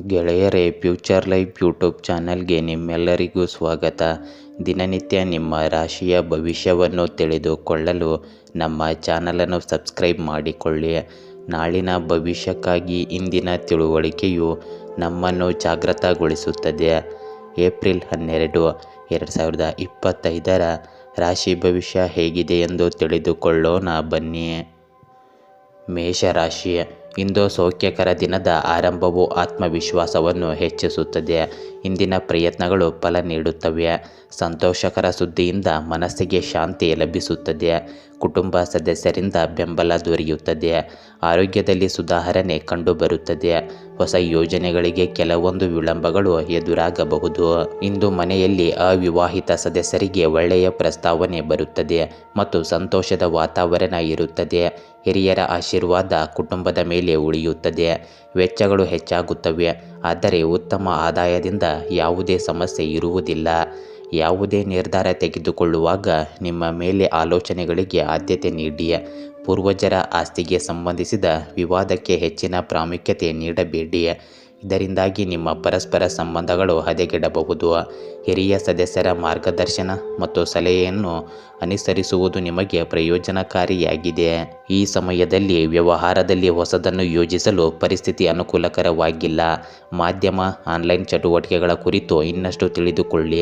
ಗೆಳೆಯರೇ, future life YouTube ಚಾನಲ್ಗೆ ನಿಮ್ಮೆಲ್ಲರಿಗೂ ಸ್ವಾಗತ. ದಿನನಿತ್ಯ ನಿಮ್ಮ ರಾಶಿಯ ಭವಿಷ್ಯವನ್ನು ತಿಳಿದುಕೊಳ್ಳಲು ನಮ್ಮ ಚಾನಲನ್ನು ಸಬ್ಸ್ಕ್ರೈಬ್ ಮಾಡಿಕೊಳ್ಳಿ. ನಾಳಿನ ಭವಿಷ್ಯಕ್ಕಾಗಿ ಇಂದಿನ ತಿಳುವಳಿಕೆಯು ನಮ್ಮನ್ನು ಜಾಗೃತಗೊಳಿಸುತ್ತದೆ. ಏಪ್ರಿಲ್ 12, 2025 ರಾಶಿ ಭವಿಷ್ಯ ಹೇಗಿದೆ ಎಂದು ತಿಳಿದುಕೊಳ್ಳೋಣ ಬನ್ನಿ. ಮೇಷರಾಶಿ. ಇಂದು ಸೌಖ್ಯಕರ ದಿನದ ಆರಂಭವು ಆತ್ಮವಿಶ್ವಾಸವನ್ನು ಹೆಚ್ಚಿಸುತ್ತದೆ. ಇಂದಿನ ಪ್ರಯತ್ನಗಳು ಫಲ ನೀಡುತ್ತವೆ. ಸಂತೋಷಕರ ಸುದ್ದಿಯಿಂದ ಮನಸ್ಸಿಗೆ ಶಾಂತಿ ಲಭಿಸುತ್ತದೆ. ಕುಟುಂಬ ಸದಸ್ಯರಿಂದ ಬೆಂಬಲ ದೊರೆಯುತ್ತದೆ. ಆರೋಗ್ಯದಲ್ಲಿ ಸುಧಾರಣೆ ಕಂಡುಬರುತ್ತದೆ. ಹೊಸ ಯೋಜನೆಗಳಿಗೆ ಕೆಲವೊಂದು ವಿಳಂಬಗಳು ಎದುರಾಗಬಹುದು. ಇಂದು ಮನೆಯಲ್ಲಿ ಅವಿವಾಹಿತ ಸದಸ್ಯರಿಗೆ ಒಳ್ಳೆಯ ಪ್ರಸ್ತಾವನೆ ಬರುತ್ತದೆ ಮತ್ತು ಸಂತೋಷದ ವಾತಾವರಣ ಇರುತ್ತದೆ. ಹಿರಿಯರ ಆಶೀರ್ವಾದ ಕುಟುಂಬದ ಮೇಲೆ ಉಳಿಯುತ್ತದೆ. ವೆಚ್ಚಗಳು ಹೆಚ್ಚಾಗುತ್ತವೆ, ಆದರೆ ಉತ್ತಮ ಆದಾಯದಿಂದ ಯಾವುದೇ ಸಮಸ್ಯೆ ಇರುವುದಿಲ್ಲ. ಯಾವುದೇ ನಿರ್ಧಾರ ತೆಗೆದುಕೊಳ್ಳುವಾಗ ನಿಮ್ಮ ಮೇಲೆ ಆಲೋಚನೆಗಳಿಗೆ ಆದ್ಯತೆ ನೀಡಿ. ಪೂರ್ವಜರ ಆಸ್ತಿಗೆ ಸಂಬಂಧಿಸಿದ ವಿವಾದಕ್ಕೆ ಹೆಚ್ಚಿನ ಪ್ರಾಮುಖ್ಯತೆ ನೀಡಬೇಡಿ. ಇದರಿಂದಾಗಿ ನಿಮ್ಮ ಪರಸ್ಪರ ಸಂಬಂಧಗಳು ಹದಗೆಡಬಹುದು. ಹಿರಿಯ ಸದಸ್ಯರ ಮಾರ್ಗದರ್ಶನ ಮತ್ತು ಸಲಹೆಯನ್ನು ಅನುಸರಿಸುವುದು ನಿಮಗೆ ಪ್ರಯೋಜನಕಾರಿಯಾಗಿದೆ. ಈ ಸಮಯದಲ್ಲಿ ವ್ಯವಹಾರದಲ್ಲಿ ಹೊಸದನ್ನು ಯೋಜಿಸಲು ಪರಿಸ್ಥಿತಿ ಅನುಕೂಲಕರವಾಗಿಲ್ಲ. ಮಾಧ್ಯಮ, ಆನ್ಲೈನ್ ಚಟುವಟಿಕೆಗಳ ಕುರಿತು ಇನ್ನಷ್ಟು ತಿಳಿದುಕೊಳ್ಳಿ.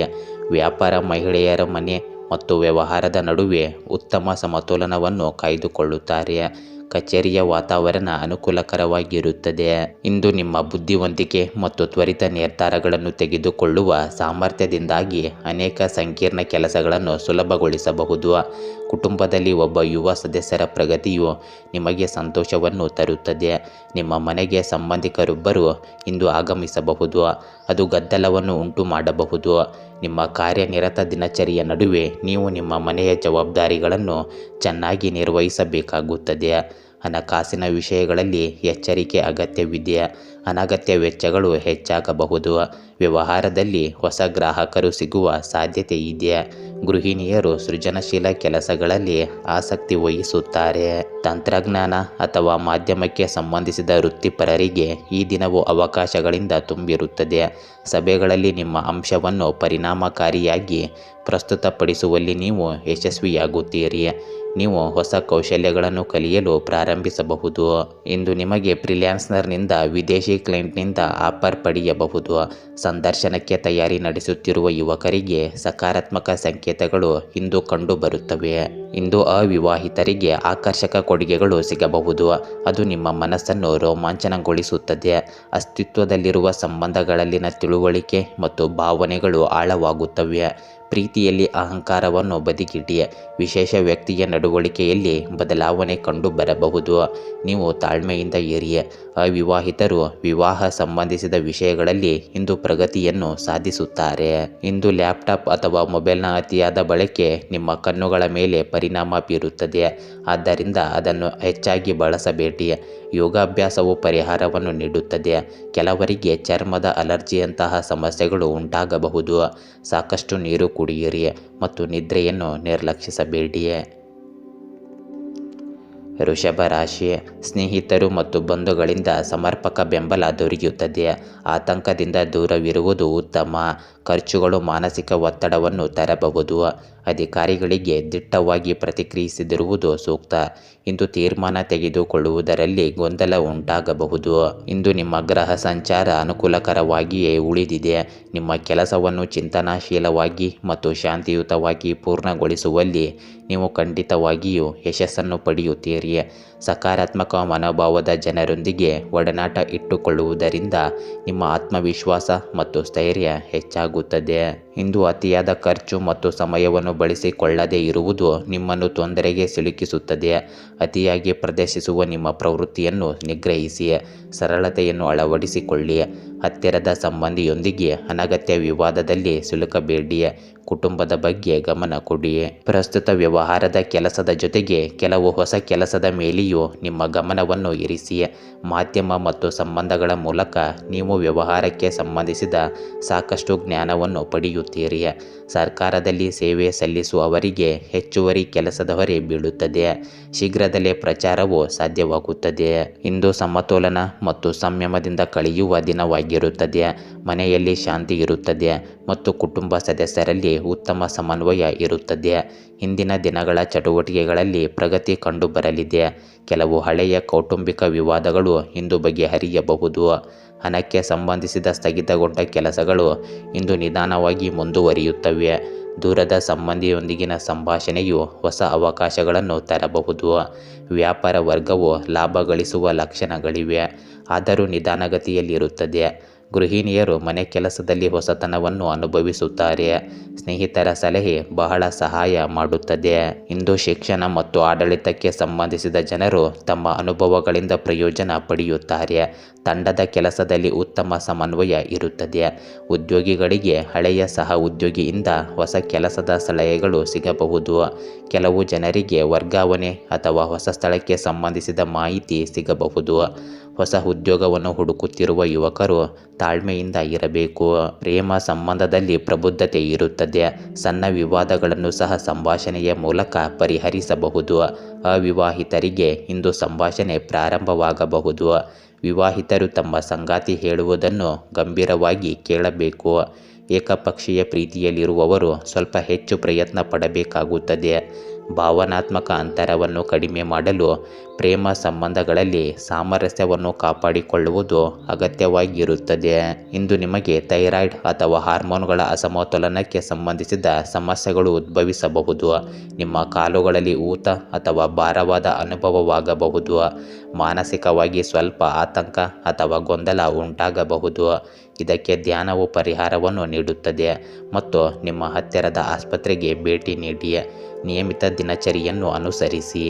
ವ್ಯಾಪಾರ, ಮಹಿಳೆಯರ ಮನೆ ಮತ್ತು ವ್ಯವಹಾರದ ನಡುವೆ ಉತ್ತಮ ಸಮತೋಲನವನ್ನು ಕಾಯ್ದುಕೊಳ್ಳುತ್ತಾರೆ. ಕಚೇರಿಯ ವಾತಾವರಣ ಅನುಕೂಲಕರವಾಗಿರುತ್ತದೆ. ಇಂದು ನಿಮ್ಮ ಬುದ್ಧಿವಂತಿಕೆ ಮತ್ತು ತ್ವರಿತ ನಿರ್ಧಾರಗಳನ್ನು ತೆಗೆದುಕೊಳ್ಳುವ ಸಾಮರ್ಥ್ಯದಿಂದಾಗಿ ಅನೇಕ ಸಂಕೀರ್ಣ ಕೆಲಸಗಳನ್ನು ಸುಲಭಗೊಳಿಸಬಹುದು. ಕುಟುಂಬದಲ್ಲಿ ಒಬ್ಬ ಯುವ ಸದಸ್ಯರ ಪ್ರಗತಿಯು ನಿಮಗೆ ಸಂತೋಷವನ್ನು ತರುತ್ತದೆ. ನಿಮ್ಮ ಮನೆಗೆ ಸಂಬಂಧಿಕರೊಬ್ಬರು ಇಂದು ಆಗಮಿಸಬಹುದು. ಅದು ಗದ್ದಲವನ್ನು ಉಂಟು ಮಾಡಬಹುದು. ನಿಮ್ಮ ಕಾರ್ಯನಿರತ ದಿನಚರಿಯ ನಡುವೆ ನೀವು ನಿಮ್ಮ ಮನೆಯ ಜವಾಬ್ದಾರಿಗಳನ್ನು ಚೆನ್ನಾಗಿ ನಿರ್ವಹಿಸಬೇಕಾಗುತ್ತದೆ. ಹಣಕಾಸಿನ ವಿಷಯಗಳಲ್ಲಿ ಎಚ್ಚರಿಕೆ ಅಗತ್ಯವಿದೆ. ಅನಗತ್ಯ ವೆಚ್ಚಗಳು ಹೆಚ್ಚಾಗಬಹುದು. ವ್ಯವಹಾರದಲ್ಲಿ ಹೊಸ ಗ್ರಾಹಕರು ಸಿಗುವ ಸಾಧ್ಯತೆ ಇದೆ. ಗೃಹಿಣಿಯರು ಸೃಜನಶೀಲ ಕೆಲಸಗಳಲ್ಲಿ ಆಸಕ್ತಿ ವಹಿಸುತ್ತಾರೆ. ತಂತ್ರಜ್ಞಾನ ಅಥವಾ ಮಾಧ್ಯಮಕ್ಕೆ ಸಂಬಂಧಿಸಿದ ವೃತ್ತಿಪರರಿಗೆ ಈ ದಿನವು ಅವಕಾಶಗಳಿಂದ ತುಂಬಿರುತ್ತದೆ. ಸಭೆಗಳಲ್ಲಿ ನಿಮ್ಮ ಅಂಶವನ್ನು ಪರಿಣಾಮಕಾರಿಯಾಗಿ ಪ್ರಸ್ತುತಪಡಿಸುವಲ್ಲಿ ನೀವು ಯಶಸ್ವಿಯಾಗುತ್ತೀರಿ. ನೀವು ಹೊಸ ಕೌಶಲ್ಯಗಳನ್ನು ಕಲಿಯಲು ಪ್ರಾರಂಭಿಸಬಹುದು. ಇಂದು ನಿಮಗೆ ಫ್ರೀಲ್ಯಾನ್ಸರ್ನಿಂದ ವಿದೇಶಿ ಕ್ಲೈಂಟ್ನಿಂದ ಆಫರ್ ಪಡೆಯಬಹುದು. ಸಂದರ್ಶನಕ್ಕೆ ತಯಾರಿ ನಡೆಸುತ್ತಿರುವ ಯುವಕರಿಗೆ ಸಕಾರಾತ್ಮಕ ಸಂಕೇತಗಳು ಇಂದು ಕಂಡುಬರುತ್ತವೆ. ಇಂದು ಅವಿವಾಹಿತರಿಗೆ ಆಕರ್ಷಕ ಕೊಡುಗೆಗಳು ಸಿಗಬಹುದು. ಅದು ನಿಮ್ಮ ಮನಸ್ಸನ್ನು ರೋಮಾಂಚನಗೊಳಿಸುತ್ತದೆ. ಅಸ್ತಿತ್ವದಲ್ಲಿರುವ ಸಂಬಂಧಗಳಲ್ಲಿನ ತಿಳುವಳಿಕೆ ಮತ್ತು ಭಾವನೆಗಳು ಆಳವಾಗುತ್ತವೆ. ಪ್ರೀತಿಯಲ್ಲಿ ಅಹಂಕಾರವನ್ನು ಬದಿಗಿಡಿ. ವಿಶೇಷ ವ್ಯಕ್ತಿಯ ನಡವಳಿಕೆಯಲ್ಲಿ ಬದಲಾವಣೆ ಕಂಡುಬರಬಹುದು. ನೀವು ತಾಳ್ಮೆಯಿಂದ ಇರಿ. ಅವಿವಾಹಿತರು ವಿವಾಹ ಸಂಬಂಧಿಸಿದ ವಿಷಯಗಳಲ್ಲಿ ಇಂದು ಪ್ರಗತಿಯನ್ನು ಸಾಧಿಸುತ್ತಾರೆ. ಇಂದು ಲ್ಯಾಪ್ಟಾಪ್ ಅಥವಾ ಮೊಬೈಲ್ನ ಅತಿಯಾದ ಬಳಕೆ ನಿಮ್ಮ ಕಣ್ಣುಗಳ ಮೇಲೆ ಪರಿಣಾಮ ಬೀರುತ್ತದೆ. ಆದ್ದರಿಂದ ಅದನ್ನು ಹೆಚ್ಚಾಗಿ ಬಳಸಬೇಡಿ. ಯೋಗಾಭ್ಯಾಸವು ಪರಿಹಾರವನ್ನು ನೀಡುತ್ತದೆ. ಕೆಲವರಿಗೆ ಚರ್ಮದ ಅಲರ್ಜಿಯಂತಹ ಸಮಸ್ಯೆಗಳು ಉಂಟಾಗಬಹುದು. ಸಾಕಷ್ಟು ನೀರು ಕುಡಿಯಿರಿ ಮತ್ತು ನಿದ್ರೆಯನ್ನು ನಿರ್ಲಕ್ಷಿಸಬೇಡಿ. ವೃಷಭ ರಾಶಿ. ಸ್ನೇಹಿತರು ಮತ್ತು ಬಂಧುಗಳಿಂದ ಸಮರ್ಪಕ ಬೆಂಬಲ ದೊರೆಯುತ್ತದೆ. ಆತಂಕದಿಂದ ದೂರವಿರುವುದು ಉತ್ತಮ. ಖರ್ಚುಗಳು ಮಾನಸಿಕ ಒತ್ತಡವನ್ನು ತರಬಹುದು. ಅಧಿಕಾರಿಗಳಿಗೆ ದಿಟ್ಟವಾಗಿ ಪ್ರತಿಕ್ರಿಯಿಸದಿರುವುದು ಸೂಕ್ತ. ಇಂದು ತೀರ್ಮಾನ ತೆಗೆದುಕೊಳ್ಳುವುದರಲ್ಲಿ ಗೊಂದಲ ಉಂಟಾಗಬಹುದು. ಇಂದು ನಿಮ್ಮ ಗ್ರಹ ಸಂಚಾರ ಅನುಕೂಲಕರವಾಗಿಯೇ ಉಳಿದಿದೆ. ನಿಮ್ಮ ಕೆಲಸವನ್ನು ಚಿಂತನಾಶೀಲವಾಗಿ ಮತ್ತು ಶಾಂತಿಯುತವಾಗಿ ಪೂರ್ಣಗೊಳಿಸುವಲ್ಲಿ ನೀವು ಖಂಡಿತವಾಗಿಯೂ ಯಶಸ್ಸನ್ನು ಪಡೆಯುತ್ತೀರಿ. ಸಕಾರಾತ್ಮಕ ಮನೋಭಾವದ ಜನರೊಂದಿಗೆ ಒಡನಾಟ ಇಟ್ಟುಕೊಳ್ಳುವುದರಿಂದ ನಿಮ್ಮ ಆತ್ಮವಿಶ್ವಾಸ ಮತ್ತು ಸ್ಥೈರ್ಯ ಹೆಚ್ಚಾಗುತ್ತದೆ. ಇಂದು ಅತಿಯಾದ ಖರ್ಚು ಮತ್ತು ಸಮಯವನ್ನು ಬಳಸಿಕೊಳ್ಳದೇ ಇರುವುದು ನಿಮ್ಮನ್ನು ತೊಂದರೆಗೆ ಸಿಲುಕಿಸುತ್ತದೆ. ಅತಿಯಾಗಿ ಪ್ರದರ್ಶಿಸುವ ನಿಮ್ಮ ಪ್ರವೃತ್ತಿಯನ್ನು ನಿಗ್ರಹಿಸಿ. ಸರಳತೆಯನ್ನು ಅಳವಡಿಸಿಕೊಳ್ಳಿ. ಹತ್ತಿರದ ಸಂಬಂಧಿಯೊಂದಿಗೆ ಅನಗತ್ಯ ವಿವಾದದಲ್ಲಿ ಸಿಲುಕಬೇಡಿ. ಕುಟುಂಬದ ಬಗ್ಗೆ ಗಮನ ಕೊಡಿ. ಪ್ರಸ್ತುತ ವ್ಯವಹಾರದ ಕೆಲಸದ ಜೊತೆಗೆ ಕೆಲವು ಹೊಸ ಕೆಲಸದ ಮೇಲೆಯೂ ಬಗ್ಗೆಯೂ ನಿಮ್ಮ ಗಮನವನ್ನು ಇರಿಸಿ. ಮಾಧ್ಯಮ ಮತ್ತು ಸಂಬಂಧಗಳ ಮೂಲಕ ನೀವು ವ್ಯವಹಾರಕ್ಕೆ ಸಂಬಂಧಿಸಿದ ಸಾಕಷ್ಟು ಜ್ಞಾನವನ್ನು ಪಡೆಯುತ್ತೀರಿ. ಸರ್ಕಾರದಲ್ಲಿ ಸೇವೆ ಸಲ್ಲಿಸುವವರಿಗೆ ಹೆಚ್ಚುವರಿ ಕೆಲಸದ ಹೊರೆ ಬೀಳುತ್ತದೆ. ಶೀಘ್ರದಲ್ಲೇ ಪ್ರಚಾರವು ಸಾಧ್ಯವಾಗುತ್ತದೆ. ಇಂದು ಸಮತೋಲನ ಮತ್ತು ಸಂಯಮದಿಂದ ಕಳೆಯುವ ದಿನವಾಗಿರುತ್ತದೆ. ಮನೆಯಲ್ಲಿ ಶಾಂತಿ ಇರುತ್ತದೆ ಮತ್ತು ಕುಟುಂಬ ಸದಸ್ಯರಲ್ಲಿ ಉತ್ತಮ ಸಮನ್ವಯ ಇರುತ್ತದೆ. ಹಿಂದಿನ ದಿನಗಳ ಚಟುವಟಿಕೆಗಳಲ್ಲಿ ಪ್ರಗತಿ ಕಂಡುಬರಲಿದೆ. ಕೆಲವು ಹಳೆಯ ಕೌಟುಂಬಿಕ ವಿವಾದಗಳು ಇಂದು ಬಗೆಹರಿಯಬಹುದು. ಹಣಕ್ಕೆ ಸಂಬಂಧಿಸಿದ ಸ್ಥಗಿತಗೊಂಡ ಕೆಲಸಗಳು ಇಂದು ನಿಧಾನವಾಗಿ ಮುಂದುವರಿಯುತ್ತವೆ. ದೂರದ ಸಂಬಂಧಿಯೊಂದಿಗಿನ ಸಂಭಾಷಣೆಯು ಹೊಸ ಅವಕಾಶಗಳನ್ನು ತರಬಹುದು. ವ್ಯಾಪಾರ ವರ್ಗವು ಲಾಭ ಗಳಿಸುವ ಲಕ್ಷಣಗಳಿವೆ, ಆದರೂ ನಿಧಾನಗತಿಯಲ್ಲಿರುತ್ತದೆ. ಗೃಹಿಣಿಯರು ಮನೆ ಕೆಲಸದಲ್ಲಿ ಹೊಸತನವನ್ನು ಅನುಭವಿಸುತ್ತಾರೆ. ಸ್ನೇಹಿತರ ಸಲಹೆ ಬಹಳ ಸಹಾಯ ಮಾಡುತ್ತದೆ. ಇಂದು ಶಿಕ್ಷಣ ಮತ್ತು ಆಡಳಿತಕ್ಕೆ ಸಂಬಂಧಿಸಿದ ಜನರು ತಮ್ಮ ಅನುಭವಗಳಿಂದ ಪ್ರಯೋಜನ ಪಡೆಯುತ್ತಾರೆ. ತಂಡದ ಕೆಲಸದಲ್ಲಿ ಉತ್ತಮ ಸಮನ್ವಯ ಇರುತ್ತದೆ. ಉದ್ಯೋಗಿಗಳಿಗೆ ಹಳೆಯ ಸಹ ಉದ್ಯೋಗಿಯಿಂದ ಹೊಸ ಕೆಲಸದ ಸಲಹೆಗಳು ಸಿಗಬಹುದು. ಕೆಲವು ಜನರಿಗೆ ವರ್ಗಾವಣೆ ಅಥವಾ ಹೊಸ ಸ್ಥಳಕ್ಕೆ ಸಂಬಂಧಿಸಿದ ಮಾಹಿತಿ ಸಿಗಬಹುದು. ಹೊಸ ಉದ್ಯೋಗವನ್ನು ಹುಡುಕುತ್ತಿರುವ ಯುವಕರು ತಾಳ್ಮೆಯಿಂದ ಇರಬೇಕು. ಪ್ರೇಮ ಸಂಬಂಧದಲ್ಲಿ ಪ್ರಬುದ್ಧತೆ ಇರುತ್ತದೆ. ಸಣ್ಣ ವಿವಾದಗಳನ್ನು ಸಹ ಸಂಭಾಷಣೆಯ ಮೂಲಕ ಪರಿಹರಿಸಬಹುದು. ಅವಿವಾಹಿತರಿಗೆ ಇಂದು ಸಂಭಾಷಣೆ ಪ್ರಾರಂಭವಾಗಬಹುದು. ವಿವಾಹಿತರು ತಮ್ಮ ಸಂಗಾತಿ ಹೇಳುವುದನ್ನು ಗಂಭೀರವಾಗಿ ಕೇಳಬೇಕು. ಏಕಪಕ್ಷೀಯ ಪ್ರೀತಿಯಲ್ಲಿರುವವರು ಸ್ವಲ್ಪ ಹೆಚ್ಚು ಪ್ರಯತ್ನ ಪಡಬೇಕಾಗುತ್ತದೆ. ಭಾವನಾತ್ಮಕ ಅಂತರವನ್ನು ಕಡಿಮೆ ಮಾಡಲು ಪ್ರೇಮ ಸಂಬಂಧಗಳಲ್ಲಿ ಸಾಮರಸ್ಯವನ್ನು ಕಾಪಾಡಿಕೊಳ್ಳುವುದು ಅಗತ್ಯವಾಗಿರುತ್ತದೆ. ಇಂದು ನಿಮಗೆ ಥೈರಾಯ್ಡ್ ಅಥವಾ ಹಾರ್ಮೋನ್ಗಳ ಅಸಮತೋಲನಕ್ಕೆ ಸಂಬಂಧಿಸಿದ ಸಮಸ್ಯೆಗಳು ಉದ್ಭವಿಸಬಹುದು. ನಿಮ್ಮ ಕಾಲುಗಳಲ್ಲಿ ಊತ ಅಥವಾ ಭಾರವಾದ ಅನುಭವವಾಗಬಹುದು. ಮಾನಸಿಕವಾಗಿ ಸ್ವಲ್ಪ ಆತಂಕ ಅಥವಾ ಗೊಂದಲ ಉಂಟಾಗಬಹುದು. ಇದಕ್ಕೆ ಧ್ಯಾನವು ಪರಿಹಾರವನ್ನು ನೀಡುತ್ತದೆ ಮತ್ತು ನಿಮ್ಮ ಹತ್ತಿರದ ಆಸ್ಪತ್ರೆಗೆ ಭೇಟಿ ನೀಡಿ. ನಿಯಮಿತ ದಿನಚರಿಯನ್ನು ಅನುಸರಿಸಿ.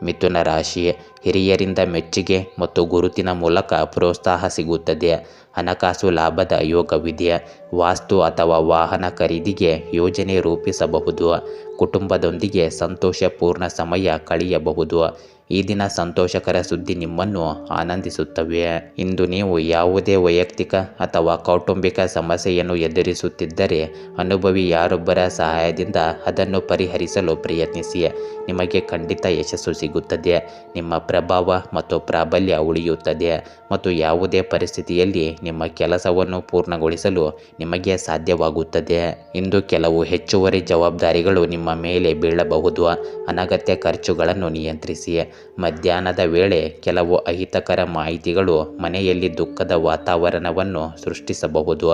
ಮಿಥುನ ರಾಶಿ, ಹಿರಿಯರಿಂದ ಮೆಚ್ಚುಗೆ ಮತ್ತು ಗುರುತಿನ ಮೂಲಕ ಪ್ರೋತ್ಸಾಹ ಸಿಗುತ್ತದೆ. ಹಣಕಾಸು ಲಾಭದ ಯೋಗವಿದೆ. ವಾಸ್ತು ಅಥವಾ ವಾಹನ ಖರೀದಿಗೆ ಯೋಜನೆ ರೂಪಿಸಬಹುದು. ಕುಟುಂಬದೊಂದಿಗೆ ಸಂತೋಷಪೂರ್ಣ ಸಮಯ ಕಳೆಯಬಹುದು. ಈ ದಿನ ಸಂತೋಷಕರ ಸುದ್ದಿ ನಿಮ್ಮನ್ನು ಆನಂದಿಸುತ್ತವೆ. ಇಂದು ನೀವು ಯಾವುದೇ ವೈಯಕ್ತಿಕ ಅಥವಾ ಕೌಟುಂಬಿಕ ಸಮಸ್ಯೆಯನ್ನು ಎದುರಿಸುತ್ತಿದ್ದರೆ ಅನುಭವಿ ಯಾರೊಬ್ಬರ ಸಹಾಯದಿಂದ ಅದನ್ನು ಪರಿಹರಿಸಲು ಪ್ರಯತ್ನಿಸಿ. ನಿಮಗೆ ಖಂಡಿತ ಯಶಸ್ಸು ಸಿಗುತ್ತದೆ. ನಿಮ್ಮ ಪ್ರಭಾವ ಮತ್ತು ಪ್ರಾಬಲ್ಯ ಉಳಿಯುತ್ತದೆ ಮತ್ತು ಯಾವುದೇ ಪರಿಸ್ಥಿತಿಯಲ್ಲಿ ನಿಮ್ಮ ಕೆಲಸವನ್ನು ಪೂರ್ಣಗೊಳಿಸಲು ನಿಮಗೆ ಸಾಧ್ಯವಾಗುತ್ತದೆ. ಇಂದು ಕೆಲವು ಹೆಚ್ಚುವರಿ ಜವಾಬ್ದಾರಿಗಳು ನಿಮ್ಮ ಮೇಲೆ ಬೀಳಬಹುದು. ಅನಗತ್ಯ ಖರ್ಚುಗಳನ್ನು ನಿಯಂತ್ರಿಸಿ. ಮಧ್ಯಾಹ್ನದ ವೇಳೆ ಕೆಲವು ಅಹಿತಕರ ಮಾಹಿತಿಗಳು ಮನೆಯಲ್ಲಿ ದುಃಖದ ವಾತಾವರಣವನ್ನು ಸೃಷ್ಟಿಸಬಹುದು.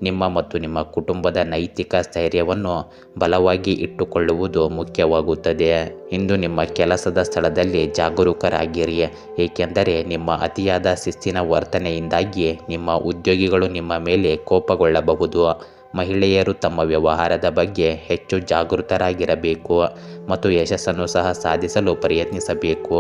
ನಿಮ್ಮ ಮತ್ತು ನಿಮ್ಮ ಕುಟುಂಬದ ನೈತಿಕ ಸ್ಥೈರ್ಯವನ್ನು ಬಲವಾಗಿ ಇಟ್ಟುಕೊಳ್ಳುವುದು ಮುಖ್ಯವಾಗುತ್ತದೆ. ಇಂದು ನಿಮ್ಮ ಕೆಲಸದ ಸ್ಥಳದಲ್ಲಿ ಜಾಗರೂಕರಾಗಿರಿ, ಏಕೆಂದರೆ ನಿಮ್ಮ ಅತಿಯಾದ ಶಿಸ್ತಿನ ವರ್ತನೆಯಿಂದಾಗಿ ನಿಮ್ಮ ಉದ್ಯೋಗಿಗಳು ನಿಮ್ಮ ಮೇಲೆ ಕೋಪಗೊಳ್ಳಬಹುದು. ಮಹಿಳೆಯರು ತಮ್ಮ ವ್ಯವಹಾರದ ಬಗ್ಗೆ ಹೆಚ್ಚು ಜಾಗೃತರಾಗಿರಬೇಕು ಮತ್ತು ಯಶಸ್ಸನ್ನು ಸಹ ಸಾಧಿಸಲು ಪ್ರಯತ್ನಿಸಬೇಕು.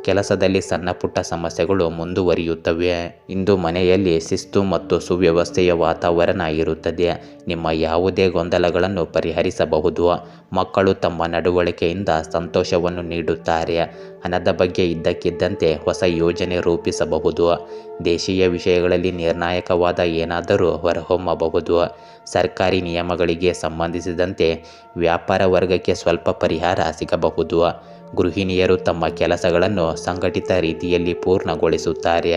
ಕೆಲಸದಲ್ಲಿ ಸಣ್ಣ ಪುಟ್ಟ ಸಮಸ್ಯೆಗಳು ಮುಂದುವರಿಯುತ್ತವೆ. ಇಂದು ಮನೆಯಲ್ಲಿ ಶಿಸ್ತು ಮತ್ತು ಸುವ್ಯವಸ್ಥೆಯ ವಾತಾವರಣ ಇರುತ್ತದೆ. ನಿಮ್ಮ ಯಾವುದೇ ಗೊಂದಲಗಳನ್ನು ಪರಿಹರಿಸಬಹುದು. ಮಕ್ಕಳು ತಮ್ಮ ನಡವಳಿಕೆಯಿಂದ ಸಂತೋಷವನ್ನು ನೀಡುತ್ತಾರೆ. ಹಣದ ಬಗ್ಗೆ ಇದ್ದಕ್ಕಿದ್ದಂತೆ ಹೊಸ ಯೋಜನೆ ರೂಪಿಸಬಹುದು. ದೇಶೀಯ ವಿಷಯಗಳಲ್ಲಿ ನಿರ್ಣಾಯಕವಾದ ಏನಾದರೂ ಹೊರಹೊಮ್ಮಬಹುದು. ಸರ್ಕಾರಿ ನಿಯಮಗಳಿಗೆ ಸಂಬಂಧಿಸಿದಂತೆ ವ್ಯಾಪಾರ ವರ್ಗಕ್ಕೆ ಸ್ವಲ್ಪ ಪರಿಹಾರ ಸಿಗಬಹುದು. ಗೃಹಿಣಿಯರು ತಮ್ಮ ಕೆಲಸಗಳನ್ನು ಸಂಘಟಿತ ರೀತಿಯಲ್ಲಿ ಪೂರ್ಣಗೊಳಿಸುತ್ತಾರೆ.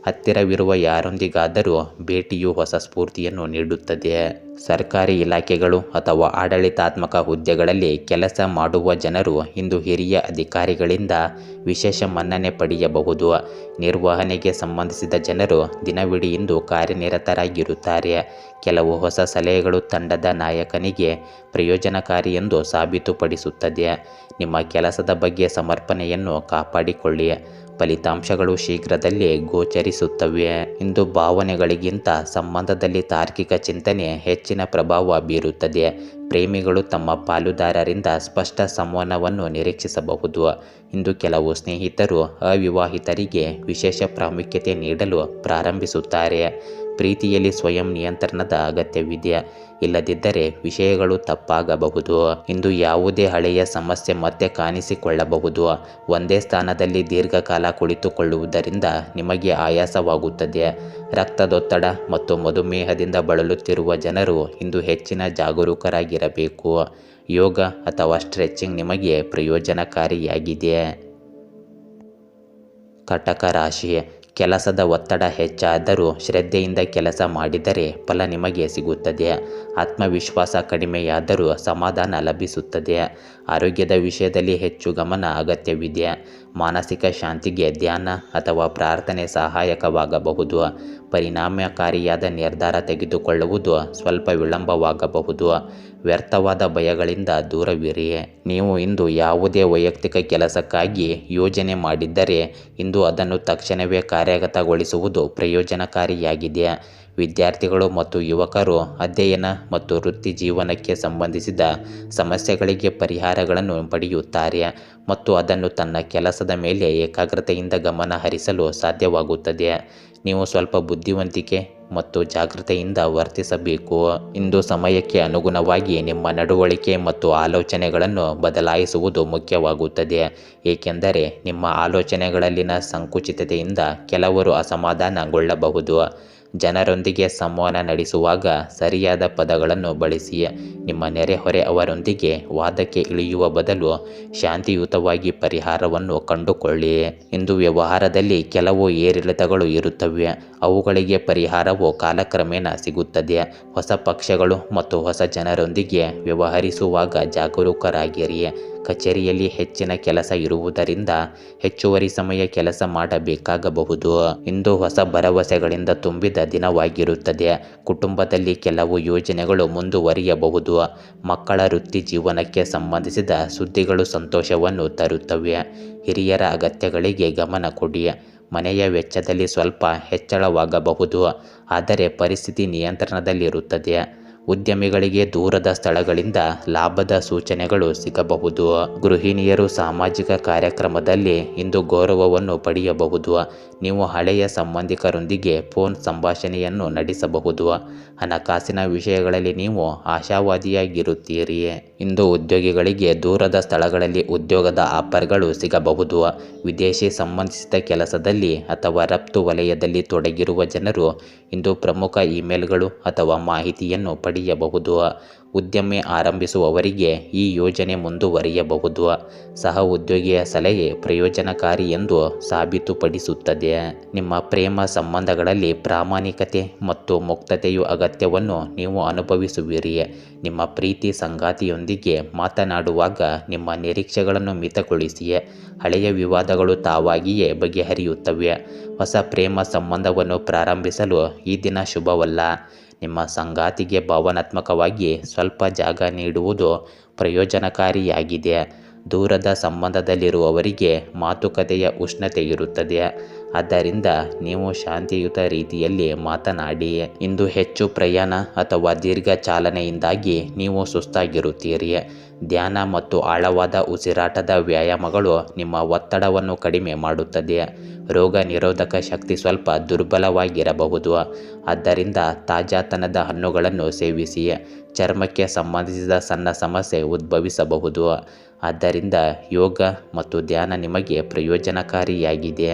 ಹತ್ತಿರವಿರುವ ಯಾರೊಂದಿಗಾದರೂ ಭೇಟಿಯು ಹೊಸ ಸ್ಫೂರ್ತಿಯನ್ನು ನೀಡುತ್ತದೆ. ಸರ್ಕಾರಿ ಇಲಾಖೆಗಳು ಅಥವಾ ಆಡಳಿತಾತ್ಮಕ ಹುದ್ದೆಗಳಲ್ಲಿ ಕೆಲಸ ಮಾಡುವ ಜನರು ಇಂದು ಹಿರಿಯ ಅಧಿಕಾರಿಗಳಿಂದ ವಿಶೇಷ ಮನ್ನಣೆ ಪಡೆಯಬಹುದು. ನಿರ್ವಹಣೆಗೆ ಸಂಬಂಧಿಸಿದ ಜನರು ದಿನವಿಡೀ ಇಂದು ಕಾರ್ಯನಿರತರಾಗಿರುತ್ತಾರೆ. ಕೆಲವು ಹೊಸ ಸಲಹೆಗಳು ತಂಡದ ನಾಯಕನಿಗೆ ಪ್ರಯೋಜನಕಾರಿ ಎಂದು ಸಾಬೀತುಪಡಿಸುತ್ತದೆ. ನಿಮ್ಮ ಕೆಲಸದ ಬಗ್ಗೆ ಸಮರ್ಪಣೆಯನ್ನು ಕಾಪಾಡಿಕೊಳ್ಳಿ. ಫಲಿತಾಂಶಗಳು ಶೀಘ್ರದಲ್ಲೇ ಗೋಚರಿಸುತ್ತವೆ. ಇಂದು ಭಾವನೆಗಳಿಗಿಂತ ಸಂಬಂಧದಲ್ಲಿ ತಾರ್ಕಿಕ ಚಿಂತನೆ ಹೆಚ್ಚಿನ ಪ್ರಭಾವ ಬೀರುತ್ತದೆ. ಪ್ರೇಮಿಗಳು ತಮ್ಮ ಪಾಲುದಾರರಿಂದ ಸ್ಪಷ್ಟ ಸಂವಹನವನ್ನು ನಿರೀಕ್ಷಿಸಬಹುದು. ಇಂದು ಕೆಲವು ಸ್ನೇಹಿತರು ಅವಿವಾಹಿತರಿಗೆ ವಿಶೇಷ ಪ್ರಾಮುಖ್ಯತೆ ನೀಡಲು ಪ್ರಾರಂಭಿಸುತ್ತಾರೆ. ಪ್ರೀತಿಯಲ್ಲಿ ಸ್ವಯಂ ನಿಯಂತ್ರಣದ ಅಗತ್ಯವಿದೆ. ಇಲ್ಲದಿದ್ದರೆ ವಿಷಯಗಳು ತಪ್ಪಾಗಬಹುದು. ಇಂದು ಯಾವುದೇ ಹಳೆಯ ಸಮಸ್ಯೆ ಮತ್ತೆ ಕಾಣಿಸಿಕೊಳ್ಳಬಹುದು. ಒಂದೇ ಸ್ಥಾನದಲ್ಲಿ ದೀರ್ಘಕಾಲ ಕುಳಿತುಕೊಳ್ಳುವುದರಿಂದ ನಿಮಗೆ ಆಯಾಸವಾಗುತ್ತದೆ. ರಕ್ತದೊತ್ತಡ ಮತ್ತು ಮಧುಮೇಹದಿಂದ ಬಳಲುತ್ತಿರುವ ಜನರು ಇಂದು ಹೆಚ್ಚಿನ ಜಾಗರೂಕರಾಗಿರಬೇಕು. ಯೋಗ ಅಥವಾ ಸ್ಟ್ರೆಚಿಂಗ್ ನಿಮಗೆ ಪ್ರಯೋಜನಕಾರಿಯಾಗಿದೆ. ಕಟಕ ರಾಶಿ, ಕೆಲಸದ ಒತ್ತಡ ಹೆಚ್ಚಾದರೂ ಶ್ರದ್ಧೆಯಿಂದ ಕೆಲಸ ಮಾಡಿದರೆ ಫಲ ನಿಮಗೆ ಸಿಗುತ್ತದೆ. ಆತ್ಮವಿಶ್ವಾಸ ಕಡಿಮೆಯಾದರೂ ಸಮಾಧಾನ ಲಭಿಸುತ್ತದೆ. ಆರೋಗ್ಯದ ವಿಷಯದಲ್ಲಿ ಹೆಚ್ಚು ಗಮನ ಅಗತ್ಯವಿದೆ. ಮಾನಸಿಕ ಶಾಂತಿಗೆ ಧ್ಯಾನ ಅಥವಾ ಪ್ರಾರ್ಥನೆ ಸಹಾಯಕವಾಗಬಹುದು. ಪರಿಣಾಮಕಾರಿಯಾದ ನಿರ್ಧಾರ ತೆಗೆದುಕೊಳ್ಳುವುದು ಸ್ವಲ್ಪ ವಿಳಂಬವಾಗಬಹುದು. ವ್ಯರ್ಥವಾದ ಭಯಗಳಿಂದ ದೂರವಿರಿ. ನೀವು ಇಂದು ಯಾವುದೇ ವೈಯಕ್ತಿಕ ಕೆಲಸಕ್ಕಾಗಿ ಯೋಜನೆ ಮಾಡಿದ್ದರೆ ಇಂದು ಅದನ್ನು ತಕ್ಷಣವೇ ಕಾರ್ಯಗತಗೊಳಿಸುವುದು ಪ್ರಯೋಜನಕಾರಿಯಾಗಿದೆ. ವಿದ್ಯಾರ್ಥಿಗಳು ಮತ್ತು ಯುವಕರು ಅಧ್ಯಯನ ಮತ್ತು ವೃತ್ತಿ ಜೀವನಕ್ಕೆ ಸಂಬಂಧಿಸಿದ ಸಮಸ್ಯೆಗಳಿಗೆ ಪರಿಹಾರಗಳನ್ನು ಪಡೆಯುತ್ತಾರೆ ಮತ್ತು ಅದನ್ನು ತನ್ನ ಕೆಲಸದ ಮೇಲೆ ಏಕಾಗ್ರತೆಯಿಂದ ಗಮನ ಹರಿಸಲು ಸಾಧ್ಯವಾಗುತ್ತದೆ. ನೀವು ಸ್ವಲ್ಪ ಬುದ್ಧಿವಂತಿಕೆ ಮತ್ತು ಜಾಗೃತೆಯಿಂದ ವರ್ತಿಸಬೇಕು. ಇಂದು ಸಮಯಕ್ಕೆ ಅನುಗುಣವಾಗಿ ನಿಮ್ಮ ನಡವಳಿಕೆ ಮತ್ತು ಆಲೋಚನೆಗಳನ್ನು ಬದಲಾಯಿಸುವುದು ಮುಖ್ಯವಾಗುತ್ತದೆ, ಏಕೆಂದರೆ ನಿಮ್ಮ ಆಲೋಚನೆಗಳಲ್ಲಿನ ಸಂಕುಚಿತತೆಯಿಂದ ಕೆಲವರು ಅಸಮಾಧಾನಗೊಳ್ಳಬಹುದು. ಜನರೊಂದಿಗೆ ಸಂವಹನ ನಡೆಸುವಾಗ ಸರಿಯಾದ ಪದಗಳನ್ನು ಬಳಸಿ. ನಿಮ್ಮ ನೆರೆಹೊರೆಯವರೊಂದಿಗೆ ವಾದಕ್ಕೆ ಇಳಿಯುವ ಬದಲು ಶಾಂತಿಯುತವಾಗಿ ಪರಿಹಾರವನ್ನು ಕಂಡುಕೊಳ್ಳಿ. ಇಂದು ವ್ಯವಹಾರದಲ್ಲಿ ಕೆಲವು ಏರಿಳಿತಗಳು ಇರುತ್ತವೆ. ಅವುಗಳಿಗೆ ಪರಿಹಾರವು ಕಾಲಕ್ರಮೇಣ ಸಿಗುತ್ತದೆ. ಹೊಸ ಪಕ್ಷಗಳು ಮತ್ತು ಹೊಸ ಜನರೊಂದಿಗೆ ವ್ಯವಹರಿಸುವಾಗ ಜಾಗರೂಕರಾಗಿರಿ. ಕಚೇರಿಯಲ್ಲಿ ಹೆಚ್ಚಿನ ಕೆಲಸ ಇರುವುದರಿಂದ ಹೆಚ್ಚುವರಿ ಸಮಯ ಕೆಲಸ ಮಾಡಬೇಕಾಗಬಹುದು. ಇಂದು ಹೊಸ ಭರವಸೆಗಳಿಂದ ತುಂಬಿದ ದಿನವಾಗಿರುತ್ತದೆ. ಕುಟುಂಬದಲ್ಲಿ ಕೆಲವು ಯೋಜನೆಗಳು ಮುಂದುವರಿಯಬಹುದು. ಮಕ್ಕಳ ವೃತ್ತಿ ಜೀವನಕ್ಕೆ ಸಂಬಂಧಿಸಿದ ಸುದ್ದಿಗಳು ಸಂತೋಷವನ್ನು ತರುತ್ತವೆ. ಹಿರಿಯರ ಅಗತ್ಯಗಳಿಗೆ ಗಮನ ಕೊಡಿ. ಮನೆಯ ವೆಚ್ಚದಲ್ಲಿ ಸ್ವಲ್ಪ ಹೆಚ್ಚಳವಾಗಬಹುದು, ಆದರೆ ಪರಿಸ್ಥಿತಿ ನಿಯಂತ್ರಣದಲ್ಲಿರುತ್ತದೆ. ಉದ್ಯಮಿಗಳಿಗೆ ದೂರದ ಸ್ಥಳಗಳಿಂದ ಲಾಭದ ಸೂಚನೆಗಳು ಸಿಗಬಹುದು. ಗೃಹಿಣಿಯರು ಸಾಮಾಜಿಕ ಕಾರ್ಯಕ್ರಮದಲ್ಲಿ ಇಂದು ಗೌರವವನ್ನು ಪಡೆಯಬಹುದು. ನೀವು ಹಳೆಯ ಸಂಬಂಧಿಕರೊಂದಿಗೆ ಫೋನ್ ಸಂಭಾಷಣೆಯನ್ನು ನಡೆಸಬಹುದು. ಹಣಕಾಸಿನ ವಿಷಯಗಳಲ್ಲಿ ನೀವು ಆಶಾವಾದಿಯಾಗಿರುತ್ತೀರಿ. ಇಂದು ಉದ್ಯೋಗಿಗಳಿಗೆ ದೂರದ ಸ್ಥಳಗಳಲ್ಲಿ ಉದ್ಯೋಗದ ಆಫರ್ಗಳು ಸಿಗಬಹುದು. ವಿದೇಶಿ ಸಂಬಂಧಿಸಿದ ಕೆಲಸದಲ್ಲಿ ಅಥವಾ ರಫ್ತು ವಲಯದಲ್ಲಿ ತೊಡಗಿರುವ ಜನರು ಇಂದು ಪ್ರಮುಖ ಇಮೇಲ್ಗಳು ಅಥವಾ ಮಾಹಿತಿಯನ್ನು ಪಡೆಯಬಹುದು. ಉದ್ಯಮ ಆರಂಭಿಸುವವರಿಗೆ ಈ ಯೋಜನೆ ಮುಂದುವರಿಯಬಹುದು. ಸಹ ಉದ್ಯೋಗಿಯ ಸಲಹೆ ಪ್ರಯೋಜನಕಾರಿ ಎಂದು ಸಾಬೀತುಪಡಿಸುತ್ತದೆ. ನಿಮ್ಮ ಪ್ರೇಮ ಸಂಬಂಧಗಳಲ್ಲಿ ಪ್ರಾಮಾಣಿಕತೆ ಮತ್ತು ಮುಕ್ತತೆಯು ಅಗತ್ಯವನ್ನು ನೀವು ಅನುಭವಿಸುವಿರಿ. ನಿಮ್ಮ ಪ್ರೀತಿ ಸಂಗಾತಿಯೊಂದಿಗೆ ಮಾತನಾಡುವಾಗ ನಿಮ್ಮ ನಿರೀಕ್ಷೆಗಳನ್ನು ಮಿತಗೊಳಿಸಿ. ಹಳೆಯ ವಿವಾದಗಳು ತಾವಾಗಿಯೇ ಬಗೆಹರಿಯುತ್ತವೆ. ಹೊಸ ಪ್ರೇಮ ಸಂಬಂಧವನ್ನು ಪ್ರಾರಂಭಿಸಲು ಈ ದಿನ ಶುಭವಲ್ಲ. ನಿಮ್ಮ ಸಂಗಾತಿಗೆ ಭಾವನಾತ್ಮಕವಾಗಿ ಸ್ವಲ್ಪ ಜಾಗ ನೀಡುವುದು ಪ್ರಯೋಜನಕಾರಿಯಾಗಿದೆ. ದೂರದ ಸಂಬಂಧದಲ್ಲಿರುವವರಿಗೆ ಮಾತುಕತೆಯ ಉಷ್ಣತೆ ಇರುತ್ತದೆ, ಆದ್ದರಿಂದ ನೀವು ಶಾಂತಿಯುತ ರೀತಿಯಲ್ಲಿ ಮಾತನಾಡಿ. ಇಂದು ಹೆಚ್ಚು ಪ್ರಯಾಣ ಅಥವಾ ದೀರ್ಘ ಚಾಲನೆಯಿಂದಾಗಿ ನೀವು ಸುಸ್ತಾಗಿರುತ್ತೀರಿ. ಧ್ಯಾನ ಮತ್ತು ಆಳವಾದ ಉಸಿರಾಟದ ವ್ಯಾಯಾಮಗಳು ನಿಮ್ಮ ಒತ್ತಡವನ್ನು ಕಡಿಮೆ ಮಾಡುತ್ತದೆ. ರೋಗ ನಿರೋಧಕ ಶಕ್ತಿ ಸ್ವಲ್ಪ ದುರ್ಬಲವಾಗಿರಬಹುದು, ಆದ್ದರಿಂದ ತಾಜಾತನದ ಹಣ್ಣುಗಳನ್ನು ಸೇವಿಸಿ. ಚರ್ಮಕ್ಕೆ ಸಂಬಂಧಿಸಿದ ಸಣ್ಣ ಸಮಸ್ಯೆ ಉದ್ಭವಿಸಬಹುದು, ಆದ್ದರಿಂದ ಯೋಗ ಮತ್ತು ಧ್ಯಾನ ನಿಮಗೆ ಪ್ರಯೋಜನಕಾರಿಯಾಗಿದೆ.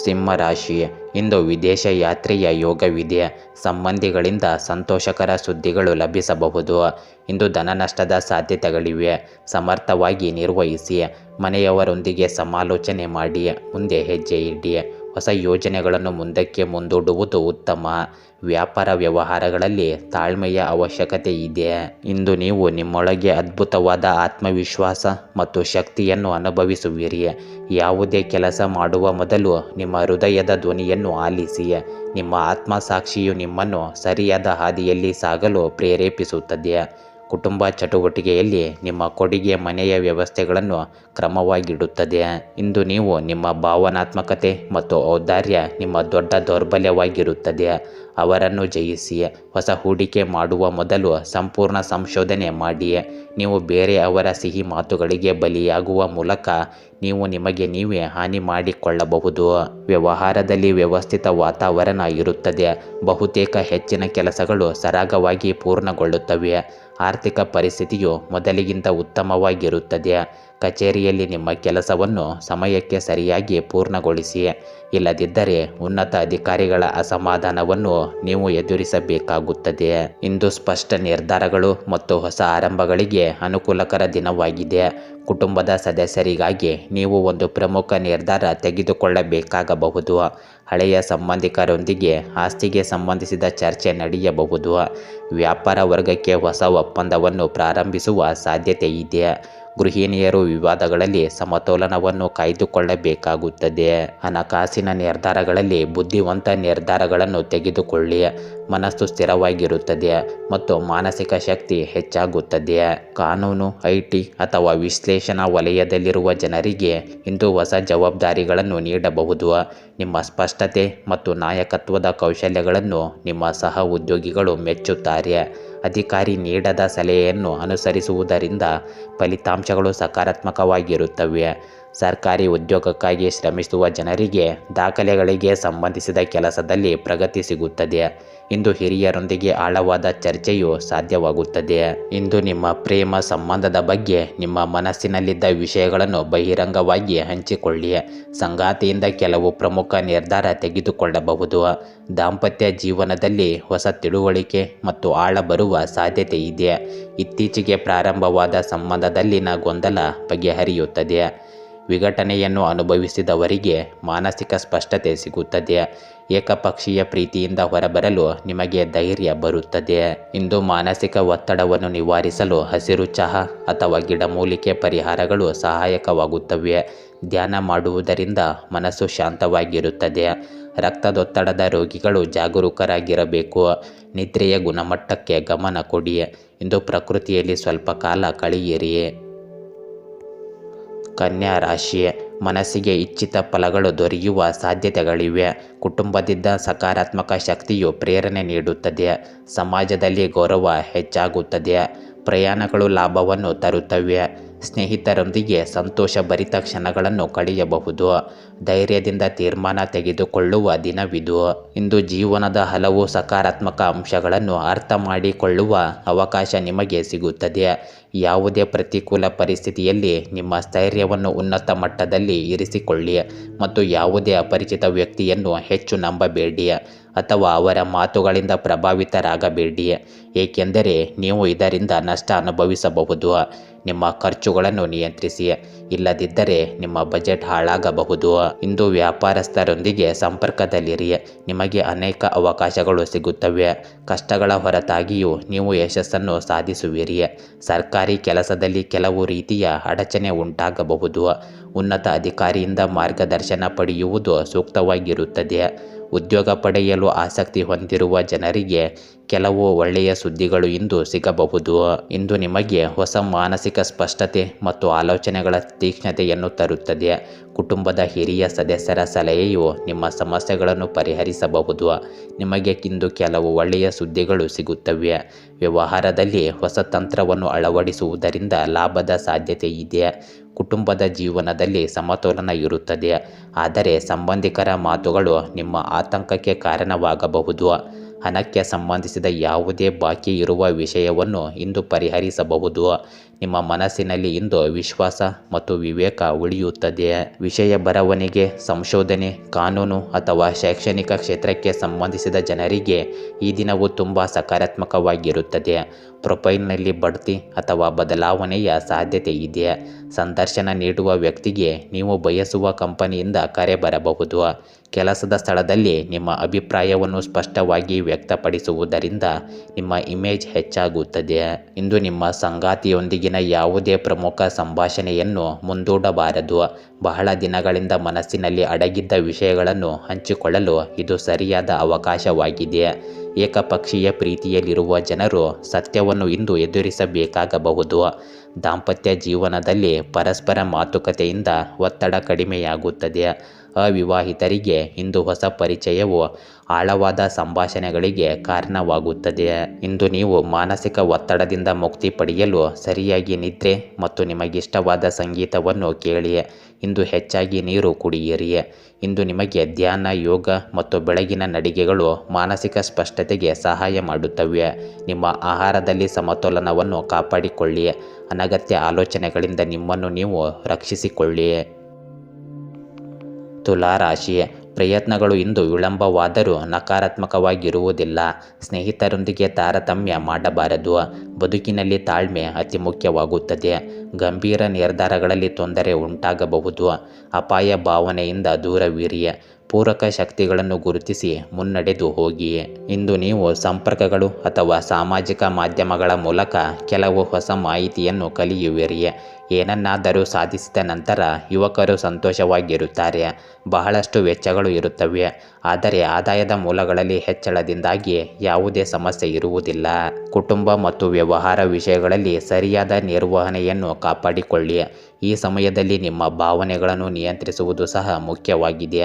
ಸಿಂಹ ರಾಶಿ, ಇಂದು ವಿದೇಶ ಯಾತ್ರೆಯ ಯೋಗವಿದೆ. ಸಂಬಂಧಿಗಳಿಂದ ಸಂತೋಷಕರ ಸುದ್ದಿಗಳು ಲಭಿಸಬಹುದು. ಇಂದು ಧನ ನಷ್ಟದ ಸಾಧ್ಯತೆಗಳಿವೆ. ಸಮರ್ಥವಾಗಿ ನಿರ್ವಹಿಸಿ. ಮನೆಯವರೊಂದಿಗೆ ಸಮಾಲೋಚನೆ ಮಾಡಿ ಮುಂದೆ ಹೆಜ್ಜೆ ಇಡಿ. ಹೊಸ ಯೋಜನೆಗಳನ್ನು ಮುಂದಕ್ಕೆ ಮುಂದೂಡುವುದು ಉತ್ತಮ. ವ್ಯಾಪಾರ ವ್ಯವಹಾರಗಳಲ್ಲಿ ತಾಳ್ಮೆಯ ಅವಶ್ಯಕತೆ ಇದೆ. ಇಂದು ನೀವು ನಿಮ್ಮೊಳಗೆ ಅದ್ಭುತವಾದ ಆತ್ಮವಿಶ್ವಾಸ ಮತ್ತು ಶಕ್ತಿಯನ್ನು ಅನುಭವಿಸುವಿರಿ. ಯಾವುದೇ ಕೆಲಸ ಮಾಡುವ ಮೊದಲು ನಿಮ್ಮ ಹೃದಯದ ಧ್ವನಿಯನ್ನು ಆಲಿಸಿ. ನಿಮ್ಮ ಆತ್ಮಸಾಕ್ಷಿಯು ನಿಮ್ಮನ್ನು ಸರಿಯಾದ ಹಾದಿಯಲ್ಲಿ ಸಾಗಲು ಪ್ರೇರೇಪಿಸುತ್ತದೆ. ಕುಟುಂಬ ಚಟುವಟಿಕೆಯಲ್ಲಿ ನಿಮ್ಮ ಕೊಡುಗೆ ಮನೆಯ ವ್ಯವಸ್ಥೆಗಳನ್ನು ಕ್ರಮವಾಗಿಡುತ್ತದೆ. ಇಂದು ನೀವು ನಿಮ್ಮ ಭಾವನಾತ್ಮಕತೆ ಮತ್ತು ಔದಾರ್ಯ ನಿಮ್ಮ ದೊಡ್ಡ ದೌರ್ಬಲ್ಯವಾಗಿರುತ್ತದೆ. ಅವರನ್ನು ಜಯಿಸಿ. ಹೊಸ ಹೂಡಿಕೆ ಮಾಡುವ ಮೊದಲು ಸಂಪೂರ್ಣ ಸಂಶೋಧನೆ ಮಾಡಿ. ನೀವು ಬೇರೆಯವರ ಸಿಹಿ ಮಾತುಗಳಿಗೆ ಬಲಿಯಾಗುವ ಮೂಲಕ ನೀವು ನಿಮಗೆ ನೀವೇ ಹಾನಿ ಮಾಡಿಕೊಳ್ಳಬಹುದು. ವ್ಯವಹಾರದಲ್ಲಿ ವ್ಯವಸ್ಥಿತ ವಾತಾವರಣ ಇರುತ್ತದೆ. ಬಹುತೇಕ ಹೆಚ್ಚಿನ ಕೆಲಸಗಳು ಸರಾಗವಾಗಿ ಪೂರ್ಣಗೊಳ್ಳುತ್ತವೆ. ಆರ್ಥಿಕ ಪರಿಸ್ಥಿತಿಯು ಮೊದಲಿಗಿಂತ ಉತ್ತಮವಾಗಿರುತ್ತದೆ. ಕಚೇರಿಯಲ್ಲಿ ನಿಮ್ಮ ಕೆಲಸವನ್ನು ಸಮಯಕ್ಕೆ ಸರಿಯಾಗಿ ಪೂರ್ಣಗೊಳಿಸಿ. ಇಲ್ಲದಿದ್ದರೆ ಉನ್ನತ ಅಧಿಕಾರಿಗಳ ಅಸಮಾಧಾನವನ್ನು ನೀವು ಎದುರಿಸಬೇಕಾಗುತ್ತದೆ. ಇಂದು ಸ್ಪಷ್ಟ ನಿರ್ಧಾರಗಳು ಮತ್ತು ಹೊಸ ಆರಂಭಗಳಿಗೆ ಅನುಕೂಲಕರ ದಿನವಾಗಿದೆ. ಕುಟುಂಬದ ಸದಸ್ಯರಿಗಾಗಿ ನೀವು ಒಂದು ಪ್ರಮುಖ ನಿರ್ಧಾರ ತೆಗೆದುಕೊಳ್ಳಬೇಕಾಗಬಹುದು. ಹಳೆಯ ಸಂಬಂಧಿಕರೊಂದಿಗೆ ಆಸ್ತಿಗೆ ಸಂಬಂಧಿಸಿದ ಚರ್ಚೆ ನಡೆಯಬಹುದು. ವ್ಯಾಪಾರ ವರ್ಗಕ್ಕೆ ಹೊಸ ಒಪ್ಪಂದವನ್ನು ಪ್ರಾರಂಭಿಸುವ ಸಾಧ್ಯತೆ ಇದೆ. ಗೃಹಿಣಿಯರು ವಿವಾದಗಳಲ್ಲಿ ಸಮತೋಲನವನ್ನು ಕಾಯ್ದುಕೊಳ್ಳಬೇಕಾಗುತ್ತದೆ. ಹಣಕಾಸಿನ ನಿರ್ಧಾರಗಳಲ್ಲಿ ಬುದ್ಧಿವಂತ ನಿರ್ಧಾರಗಳನ್ನು ತೆಗೆದುಕೊಳ್ಳಿ. ಮನಸ್ಸು ಸ್ಥಿರವಾಗಿರುತ್ತದೆ ಮತ್ತು ಮಾನಸಿಕ ಶಕ್ತಿ ಹೆಚ್ಚಾಗುತ್ತದೆ. ಕಾನೂನು, ಐಟಿ ಅಥವಾ ವಿಶ್ಲೇಷಣಾ ವಲಯದಲ್ಲಿರುವ ಜನರಿಗೆ ಇಂದು ಹೊಸ ಜವಾಬ್ದಾರಿಗಳನ್ನು ನೀಡಬಹುದು. ನಿಮ್ಮ ಸ್ಪಷ್ಟತೆ ಮತ್ತು ನಾಯಕತ್ವದ ಕೌಶಲ್ಯಗಳನ್ನು ನಿಮ್ಮ ಸಹ ಉದ್ಯೋಗಿಗಳು ಮೆಚ್ಚುತ್ತಾರೆ. ಅಧಿಕಾರಿ ನೀಡದ ಸಲಹೆಯನ್ನು ಅನುಸರಿಸುವುದರಿಂದ ಫಲಿತಾಂಶಗಳು ಸಕಾರಾತ್ಮಕವಾಗಿರುತ್ತವೆ. ಸರ್ಕಾರಿ ಉದ್ಯೋಗಕ್ಕಾಗಿ ಶ್ರಮಿಸುವ ಜನರಿಗೆ ದಾಖಲೆಗಳಿಗೆ ಸಂಬಂಧಿಸಿದ ಕೆಲಸದಲ್ಲಿ ಪ್ರಗತಿ ಸಿಗುತ್ತದೆ. ಇಂದು ಹಿರಿಯರೊಂದಿಗೆ ಆಳವಾದ ಚರ್ಚೆಯು ಸಾಧ್ಯವಾಗುತ್ತದೆ. ಇಂದು ನಿಮ್ಮ ಪ್ರೇಮ ಸಂಬಂಧದ ಬಗ್ಗೆ ನಿಮ್ಮ ಮನಸ್ಸಿನಲ್ಲಿದ್ದ ವಿಷಯಗಳನ್ನು ಬಹಿರಂಗವಾಗಿ ಹಂಚಿಕೊಳ್ಳಿ. ಸಂಗಾತಿಯಿಂದ ಕೆಲವು ಪ್ರಮುಖ ನಿರ್ಧಾರ ತೆಗೆದುಕೊಳ್ಳಬಹುದು. ದಾಂಪತ್ಯ ಜೀವನದಲ್ಲಿ ಹೊಸ ತಿಳುವಳಿಕೆ ಮತ್ತು ಆಳ ಬರುವ ಸಾಧ್ಯತೆ ಇದೆ. ಇತ್ತೀಚೆಗೆ ಪ್ರಾರಂಭವಾದ ಸಂಬಂಧದಲ್ಲಿನ ಗೊಂದಲ ಬಗೆಹರಿಯುತ್ತದೆ. ವಿಘಟನೆಯನ್ನು ಅನುಭವಿಸಿದವರಿಗೆ ಮಾನಸಿಕ ಸ್ಪಷ್ಟತೆ ಸಿಗುತ್ತದೆ. ಏಕಪಕ್ಷೀಯ ಪ್ರೀತಿಯಿಂದ ಹೊರಬರಲು ನಿಮಗೆ ಧೈರ್ಯ ಬರುತ್ತದೆ. ಇಂದು ಮಾನಸಿಕ ಒತ್ತಡವನ್ನು ನಿವಾರಿಸಲು ಹಸಿರು ಚಹಾ ಅಥವಾ ಗಿಡಮೂಲಿಕೆ ಪರಿಹಾರಗಳು ಸಹಾಯಕವಾಗುತ್ತವೆ. ಧ್ಯಾನ ಮಾಡುವುದರಿಂದ ಮನಸ್ಸು ಶಾಂತವಾಗಿರುತ್ತದೆ. ರಕ್ತದೊತ್ತಡದ ರೋಗಿಗಳು ಜಾಗರೂಕರಾಗಿರಬೇಕು. ನಿದ್ರೆಯ ಗುಣಮಟ್ಟಕ್ಕೆ ಗಮನ ಕೊಡಿ. ಇಂದು ಪ್ರಕೃತಿಯಲ್ಲಿ ಸ್ವಲ್ಪ ಕಾಲ ಕಳೆಯಿರಿ. ಕನ್ಯಾ ರಾಶಿ, ಮನಸ್ಸಿಗೆ ಇಚ್ಛಿತ ಫಲಗಳು ದೊರೆಯುವ ಸಾಧ್ಯತೆಗಳಿವೆ. ಕುಟುಂಬದಿಂದ ಸಕಾರಾತ್ಮಕ ಶಕ್ತಿಯು ಪ್ರೇರಣೆ ನೀಡುತ್ತದೆ. ಸಮಾಜದಲ್ಲಿ ಗೌರವ ಹೆಚ್ಚಾಗುತ್ತದೆ. ಪ್ರಯಾಣಗಳು ಲಾಭವನ್ನು ತರುತ್ತವೆ. ಸ್ನೇಹಿತರೊಂದಿಗೆ ಸಂತೋಷಭರಿತ ಕ್ಷಣಗಳನ್ನು ಕಳೆಯಬಹುದು. ಧೈರ್ಯದಿಂದ ತೀರ್ಮಾನ ತೆಗೆದುಕೊಳ್ಳುವ ದಿನವಿದು. ಇಂದು ಜೀವನದ ಹಲವು ಸಕಾರಾತ್ಮಕ ಅಂಶಗಳನ್ನು ಅರ್ಥ ಮಾಡಿಕೊಳ್ಳುವ ಅವಕಾಶ ನಿಮಗೆ ಸಿಗುತ್ತದೆ. ಯಾವುದೇ ಪ್ರತಿಕೂಲ ಪರಿಸ್ಥಿತಿಯಲ್ಲಿ ನಿಮ್ಮ ಸ್ಥೈರ್ಯವನ್ನು ಉನ್ನತ ಮಟ್ಟದಲ್ಲಿ ಇರಿಸಿಕೊಳ್ಳಿ ಮತ್ತು ಯಾವುದೇ ಅಪರಿಚಿತ ವ್ಯಕ್ತಿಯನ್ನು ಹೆಚ್ಚು ನಂಬಬೇಡಿ ಅಥವಾ ಅವರ ಮಾತುಗಳಿಂದ ಪ್ರಭಾವಿತರಾಗಬೇಡಿ, ಏಕೆಂದರೆ ನೀವು ಇದರಿಂದ ನಷ್ಟ ಅನುಭವಿಸಬಹುದು. ನಿಮ್ಮ ಖರ್ಚುಗಳನ್ನು ನಿಯಂತ್ರಿಸಿ, ಇಲ್ಲದಿದ್ದರೆ ನಿಮ್ಮ ಬಜೆಟ್ ಹಾಳಾಗಬಹುದು. ಇಂದು ವ್ಯಾಪಾರಸ್ಥರೊಂದಿಗೆ ಸಂಪರ್ಕದಲ್ಲಿರಿ. ನಿಮಗೆ ಅನೇಕ ಅವಕಾಶಗಳು ಸಿಗುತ್ತವೆ. ಕಷ್ಟಗಳ ಹೊರತಾಗಿಯೂ ನೀವು ಯಶಸ್ಸನ್ನು ಸಾಧಿಸುವಿರಿ. ಸರ್ಕಾರಿ ಕೆಲಸದಲ್ಲಿ ಕೆಲವು ರೀತಿಯ ಅಡಚಣೆ ಉಂಟಾಗಬಹುದು. ಉನ್ನತ ಅಧಿಕಾರಿಯಿಂದ ಮಾರ್ಗದರ್ಶನ ಪಡೆಯುವುದು ಸೂಕ್ತವಾಗಿರುತ್ತದೆ. ಉದ್ಯೋಗ ಪಡೆಯಲು ಆಸಕ್ತಿ ಹೊಂದಿರುವ ಜನರಿಗೆ ಕೆಲವು ಒಳ್ಳೆಯ ಸುದ್ದಿಗಳು ಇಂದು ಸಿಗಬಹುದು. ಇಂದು ನಿಮಗೆ ಹೊಸ ಮಾನಸಿಕ ಸ್ಪಷ್ಟತೆ ಮತ್ತು ಆಲೋಚನೆಗಳ ತೀಕ್ಷ್ಣತೆಯನ್ನು ತರುತ್ತದೆ. ಕುಟುಂಬದ ಹಿರಿಯ ಸದಸ್ಯರ ಸಲಹೆಯು ನಿಮ್ಮ ಸಮಸ್ಯೆಗಳನ್ನು ಪರಿಹರಿಸಬಹುದು. ನಿಮಗೆ ಇಂದು ಕೆಲವು ಒಳ್ಳೆಯ ಸುದ್ದಿಗಳು ಸಿಗುತ್ತವೆ. ವ್ಯವಹಾರದಲ್ಲಿ ಹೊಸ ತಂತ್ರವನ್ನು ಅಳವಡಿಸುವುದರಿಂದ ಲಾಭದ ಸಾಧ್ಯತೆ ಇದೆ. ಕುಟುಂಬದ ಜೀವನದಲ್ಲಿ ಸಮತೋಲನ ಇರುತ್ತದೆ, ಆದರೆ ಸಂಬಂಧಿಕರ ಮಾತುಗಳು ನಿಮ್ಮ ಆತಂಕಕ್ಕೆ ಕಾರಣವಾಗಬಹುದು. ಹಣಕ್ಕೆ ಸಂಬಂಧಿಸಿದ ಯಾವುದೇ ಬಾಕಿ ಇರುವ ವಿಷಯವನ್ನು ಇಂದು ಪರಿಹರಿಸಬಹುದು. ನಿಮ್ಮ ಮನಸ್ಸಿನಲ್ಲಿ ಇಂದು ವಿಶ್ವಾಸ ಮತ್ತು ವಿವೇಕ ಉಳಿಯುತ್ತದೆ. ವಿಷಯ ಬರವಣಿಗೆ, ಸಂಶೋಧನೆ, ಕಾನೂನು ಅಥವಾ ಶೈಕ್ಷಣಿಕ ಕ್ಷೇತ್ರಕ್ಕೆ ಸಂಬಂಧಿಸಿದ ಜನರಿಗೆ ಈ ದಿನವು ತುಂಬ ಸಕಾರಾತ್ಮಕವಾಗಿರುತ್ತದೆ. ಪ್ರೊಫೈಲ್ನಲ್ಲಿ ಬಡ್ತಿ ಅಥವಾ ಬದಲಾವಣೆಯ ಸಾಧ್ಯತೆ ಇದೆ. ಸಂದರ್ಶನ ನೀಡುವ ವ್ಯಕ್ತಿಗೆ ನೀವು ಬಯಸುವ ಕಂಪನಿಯಿಂದ ಕರೆ ಬರಬಹುದು. ಕೆಲಸದ ಸ್ಥಳದಲ್ಲಿ ನಿಮ್ಮ ಅಭಿಪ್ರಾಯವನ್ನು ಸ್ಪಷ್ಟವಾಗಿ ವ್ಯಕ್ತಪಡಿಸುವುದರಿಂದ ನಿಮ್ಮ ಇಮೇಜ್ ಹೆಚ್ಚಾಗುತ್ತದೆ. ಇಂದು ನಿಮ್ಮ ಸಂಗಾತಿಯೊಂದಿಗಿನ ಯಾವುದೇ ಪ್ರಮುಖ ಸಂಭಾಷಣೆಯನ್ನು ಮುಂದೂಡಬಾರದು. ಬಹಳ ದಿನಗಳಿಂದ ಮನಸ್ಸಿನಲ್ಲಿ ಅಡಗಿದ್ದ ವಿಷಯಗಳನ್ನು ಹಂಚಿಕೊಳ್ಳಲು ಇದು ಸರಿಯಾದ ಅವಕಾಶವಾಗಿದೆ. ಏಕಪಕ್ಷೀಯ ಪ್ರೀತಿಯಲ್ಲಿರುವ ಜನರು ಸತ್ಯವನ್ನು ಇಂದು ಎದುರಿಸಬೇಕಾಗಬಹುದು. ದಾಂಪತ್ಯ ಜೀವನದಲ್ಲಿ ಪರಸ್ಪರ ಮಾತುಕತೆಯಿಂದ ಒತ್ತಡ ಕಡಿಮೆಯಾಗುತ್ತದೆ. ಅವಿವಾಹಿತರಿಗೆ ಇಂದು ಹೊಸ ಪರಿಚಯವು ಆಳವಾದ ಸಂಭಾಷಣೆಗಳಿಗೆ ಕಾರಣವಾಗುತ್ತದೆ. ಇಂದು ನೀವು ಮಾನಸಿಕ ಒತ್ತಡದಿಂದ ಮುಕ್ತಿ ಪಡೆಯಲು ಸರಿಯಾಗಿ ನಿದ್ರೆ ಮತ್ತು ನಿಮಗಿಷ್ಟವಾದ ಸಂಗೀತವನ್ನು ಕೇಳಿ. ಇಂದು ಹೆಚ್ಚಾಗಿ ನೀರು ಕುಡಿಯಿರಿ. ಇಂದು ನಿಮಗೆ ಧ್ಯಾನ, ಯೋಗ ಮತ್ತು ಬೆಳಗಿನ ನಡಿಗೆಗಳು ಮಾನಸಿಕ ಸ್ಪಷ್ಟತೆಗೆ ಸಹಾಯ ಮಾಡುತ್ತವೆ. ನಿಮ್ಮ ಆಹಾರದಲ್ಲಿ ಸಮತೋಲನವನ್ನು ಕಾಪಾಡಿಕೊಳ್ಳಿ. ಅನಗತ್ಯ ಆಲೋಚನೆಗಳಿಂದ ನಿಮ್ಮನ್ನು ನೀವು ರಕ್ಷಿಸಿಕೊಳ್ಳಿ. ತುಲಾ ರಾಶಿ, ಪ್ರಯತ್ನಗಳು ಇಂದು ವಿಳಂಬವಾದರೂ ನಕಾರಾತ್ಮಕವಾಗಿರುವುದಿಲ್ಲ. ಸ್ನೇಹಿತರೊಂದಿಗೆ ತಾರತಮ್ಯ ಮಾಡಬಾರದು. ಬದುಕಿನಲ್ಲಿ ತಾಳ್ಮೆ ಅತಿ ಮುಖ್ಯವಾಗುತ್ತದೆ. ಗಂಭೀರ ನಿರ್ಧಾರಗಳಲ್ಲಿ ತೊಂದರೆ ಉಂಟಾಗಬಹುದು. ಅಪಾಯ ಭಾವನೆಯಿಂದ ದೂರವಿರಿ. ಪೂರಕ ಶಕ್ತಿಗಳನ್ನು ಗುರುತಿಸಿ ಮುನ್ನಡೆದು ಹೋಗಿ. ಇಂದು ನೀವು ಸಂಪರ್ಕಗಳು ಅಥವಾ ಸಾಮಾಜಿಕ ಮಾಧ್ಯಮಗಳ ಮೂಲಕ ಕೆಲವು ಹೊಸ ಮಾಹಿತಿಯನ್ನು ಕಲಿಯುವಿರಿ. ಏನನ್ನಾದರೂ ಸಾಧಿಸಿದ ನಂತರ ಯುವಕರು ಸಂತೋಷವಾಗಿರುತ್ತಾರೆ. ಬಹಳಷ್ಟು ವೆಚ್ಚಗಳು ಇರುತ್ತವೆ, ಆದರೆ ಆದಾಯದ ಮೂಲಗಳಲ್ಲಿ ಹೆಚ್ಚಳದಿಂದಾಗಿ ಯಾವುದೇ ಸಮಸ್ಯೆ ಇರುವುದಿಲ್ಲ. ಕುಟುಂಬ ಮತ್ತು ವ್ಯವಹಾರ ವಿಷಯಗಳಲ್ಲಿ ಸರಿಯಾದ ನಿರ್ವಹಣೆಯನ್ನು ಕಾಪಾಡಿಕೊಳ್ಳಿ. ಈ ಸಮಯದಲ್ಲಿ ನಿಮ್ಮ ಭಾವನೆಗಳನ್ನು ನಿಯಂತ್ರಿಸುವುದು ಸಹ ಮುಖ್ಯವಾಗಿದೆ.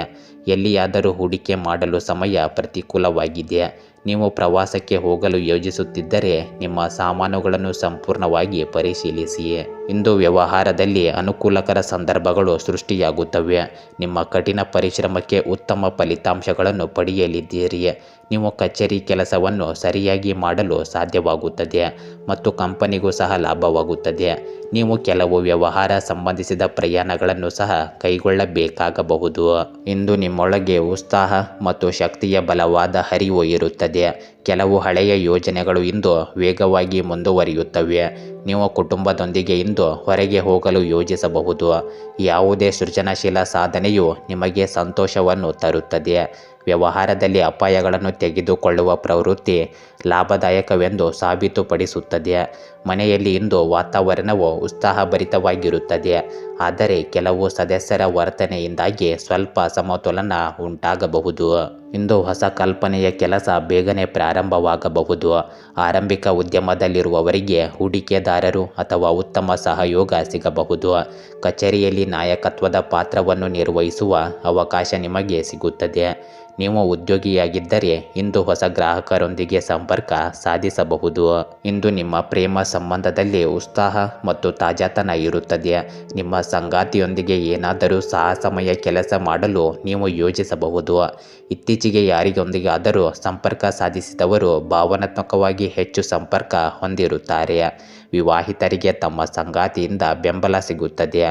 ಎಲ್ಲಿಯಾದರೂ ಹೂಡಿಕೆ ಮಾಡಲು ಸಮಯ ಪ್ರತಿಕೂಲವಾಗಿದೆ. ನೀವು ಪ್ರವಾಸಕ್ಕೆ ಹೋಗಲು ಯೋಜಿಸುತ್ತಿದ್ದರೆ ನಿಮ್ಮ ಸಾಮಾನುಗಳನ್ನು ಸಂಪೂರ್ಣವಾಗಿ ಪರಿಶೀಲಿಸಿ. ಇಂದು ವ್ಯವಹಾರದಲ್ಲಿ ಅನುಕೂಲಕರ ಸಂದರ್ಭಗಳು ಸೃಷ್ಟಿಯಾಗುತ್ತವೆ. ನಿಮ್ಮ ಕಠಿಣ ಪರಿಶ್ರಮಕ್ಕೆ ಉತ್ತಮ ಫಲಿತಾಂಶಗಳನ್ನು ಪಡೆಯಲಿದ್ದೀರಿ. ನೀವು ಕಚೇರಿ ಕೆಲಸವನ್ನು ಸರಿಯಾಗಿ ಮಾಡಲು ಸಾಧ್ಯವಾಗುತ್ತದೆ ಮತ್ತು ಕಂಪನಿಗೂ ಸಹ ಲಾಭವಾಗುತ್ತದೆ. ನೀವು ಕೆಲವು ವ್ಯವಹಾರ ಸಂಬಂಧಿಸಿದ ಪ್ರಯಾಣಗಳನ್ನು ಸಹ ಕೈಗೊಳ್ಳಬೇಕಾಗಬಹುದು. ಇಂದು ನಿಮ್ಮೊಳಗೆ ಉತ್ಸಾಹ ಮತ್ತು ಶಕ್ತಿಯ ಬಲವಾದ ಹರಿವು ಇರುತ್ತದೆ. ಕೆಲವು ಹಳೆಯ ಯೋಜನೆಗಳು ಇಂದು ವೇಗವಾಗಿ ಮುಂದುವರಿಯುತ್ತವೆ. ನೀವು ಕುಟುಂಬದೊಂದಿಗೆ ಇಂದು ಹೊರಗೆ ಹೋಗಲು ಯೋಜಿಸಬಹುದು. ಯಾವುದೇ ಸೃಜನಶೀಲ ಸಾಧನೆಯು ನಿಮಗೆ ಸಂತೋಷವನ್ನು ತರುತ್ತದೆ. ವ್ಯವಹಾರದಲ್ಲಿ ಅಪಾಯಗಳನ್ನು ತೆಗೆದುಕೊಳ್ಳುವ ಪ್ರವೃತ್ತಿ ಲಾಭದಾಯಕವೆಂದು ಸಾಬೀತುಪಡಿಸುತ್ತದೆ. ಮನೆಯಲ್ಲಿ ಇಂದು ವಾತಾವರಣವು ಉತ್ಸಾಹಭರಿತವಾಗಿರುತ್ತದೆ, ಆದರೆ ಕೆಲವು ಸದಸ್ಯರ ವರ್ತನೆಯಿಂದಾಗಿ ಸ್ವಲ್ಪ ಅಸಮತೋಲನ ಉಂಟಾಗಬಹುದು. ಇಂದು ಹೊಸ ಕಲ್ಪನೆಯ ಕೆಲಸ ಬೇಗನೆ ಪ್ರಾರಂಭವಾಗಬಹುದು. ಆರಂಭಿಕ ಉದ್ಯಮದಲ್ಲಿರುವವರಿಗೆ ಹೂಡಿಕೆದಾರರು ಅಥವಾ ಉತ್ತಮ ಸಹಯೋಗ ಸಿಗಬಹುದು. ಕಚೇರಿಯಲ್ಲಿ ನಾಯಕತ್ವದ ಪಾತ್ರವನ್ನು ನಿರ್ವಹಿಸುವ ಅವಕಾಶ ನಿಮಗೆ ಸಿಗುತ್ತದೆ. ನೀವು ಉದ್ಯೋಗಿಯಾಗಿದ್ದರೆ ಇಂದು ಹೊಸ ಗ್ರಾಹಕರೊಂದಿಗೆ ಸಂಪರ್ಕ ಸಾಧಿಸಬಹುದು. ಇಂದು ನಿಮ್ಮ ಪ್ರೇಮ ಸಂಬಂಧದಲ್ಲಿ ಉತ್ಸಾಹ ಮತ್ತು ತಾಜಾತನ ಇರುತ್ತದೆ. ನಿಮ್ಮ ಸಂಗಾತಿಯೊಂದಿಗೆ ಏನಾದರೂ ಸಾಹಸಮಯ ಕೆಲಸ ಮಾಡಲು ನೀವು ಯೋಜಿಸಬಹುದು. ಇತ್ತೀಚೆಗೆ ಯಾರಿಗೊಂದಿಗಾದರೂ ಸಂಪರ್ಕ ಸಾಧಿಸಿದವರು ಭಾವನಾತ್ಮಕವಾಗಿ ಹೆಚ್ಚು ಸಂಪರ್ಕ ಹೊಂದಿರುತ್ತಾರೆ. ವಿವಾಹಿತರಿಗೆ ತಮ್ಮ ಸಂಗಾತಿಯಿಂದ ಬೆಂಬಲ ಸಿಗುತ್ತದೆ.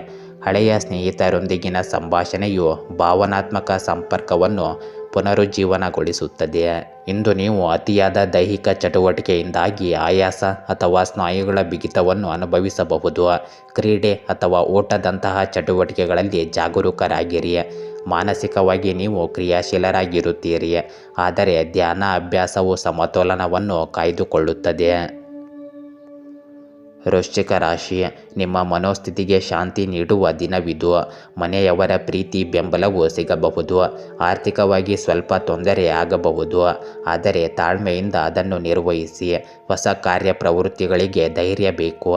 ಹಳೆಯ ಸ್ನೇಹಿತರೊಂದಿಗಿನ ಸಂಭಾಷಣೆಯು ಭಾವನಾತ್ಮಕ ಸಂಪರ್ಕವನ್ನು ಪುನರುಜ್ಜೀವನಗೊಳಿಸುತ್ತದೆ. ಇಂದು ನೀವು ಅತಿಯಾದ ದೈಹಿಕ ಚಟುವಟಿಕೆಯಿಂದಾಗಿ ಆಯಾಸ ಅಥವಾ ಸ್ನಾಯುಗಳ ಬಿಗಿತವನ್ನು ಅನುಭವಿಸಬಹುದು. ಕ್ರೀಡೆ ಅಥವಾ ಓಟದಂತಹ ಚಟುವಟಿಕೆಗಳಲ್ಲಿ ಜಾಗರೂಕರಾಗಿರಿ. ಮಾನಸಿಕವಾಗಿ ನೀವು ಕ್ರಿಯಾಶೀಲರಾಗಿರುತ್ತೀರಿ, ಆದರೆ ಧ್ಯಾನ ಅಭ್ಯಾಸವು ಸಮತೋಲನವನ್ನು ಕಾಯ್ದುಕೊಳ್ಳುತ್ತದೆ. ವೃಶ್ಚಿಕ ರಾಶಿ, ನಿಮ್ಮ ಮನೋಸ್ಥಿತಿಗೆ ಶಾಂತಿ ನೀಡುವ ದಿನವಿದು. ಮನೆಯವರ ಪ್ರೀತಿ ಬೆಂಬಲವು ಸಿಗಬಹುದು. ಆರ್ಥಿಕವಾಗಿ ಸ್ವಲ್ಪ ತೊಂದರೆ ಆಗಬಹುದು, ಆದರೆ ತಾಳ್ಮೆಯಿಂದ ಅದನ್ನು ನಿರ್ವಹಿಸಿ. ಹೊಸ ಕಾರ್ಯಪ್ರವೃತ್ತಿಗಳಿಗೆ ಧೈರ್ಯ ಬೇಕು.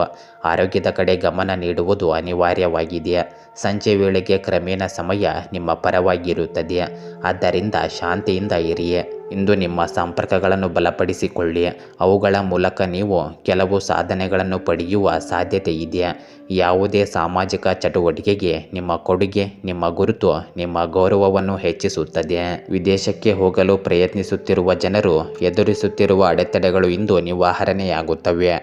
ಆರೋಗ್ಯದ ಕಡೆ ಗಮನ ನೀಡುವುದು ಅನಿವಾರ್ಯವಾಗಿದೆ. ಸಂಜೆ ವೇಳೆಗೆ ಕ್ರಮೇಣ ಸಮಯ ನಿಮ್ಮ ಪರವಾಗಿರುತ್ತದೆ, ಆದ್ದರಿಂದ ಶಾಂತಿಯಿಂದ ಇರಿ. ಇಂದು ನಿಮ್ಮ ಸಂಪರ್ಕಗಳನ್ನು ಬಲಪಡಿಸಿಕೊಳ್ಳಿ. ಅವುಗಳ ಮೂಲಕ ನೀವು ಕೆಲವು ಸಾಧನೆಗಳನ್ನು ಪಡೆಯುವ ಸಾಧ್ಯತೆ ಇದೆ. ಯಾವುದೇ ಸಾಮಾಜಿಕ ಚಟುವಟಿಕೆಗೆ ನಿಮ್ಮ ಕೊಡುಗೆ ನಿಮ್ಮ ಗುರುತು ನಿಮ್ಮ ಗೌರವವನ್ನು ಹೆಚ್ಚಿಸುತ್ತದೆ. ವಿದೇಶಕ್ಕೆ ಹೋಗಲು ಪ್ರಯತ್ನಿಸುತ್ತಿರುವ ಜನರು ಎದುರಿಸುತ್ತಿರುವ ಅಡೆತಡೆಗಳು ಇಂದು ನಿವಾರಣೆಯಾಗುತ್ತವೆ.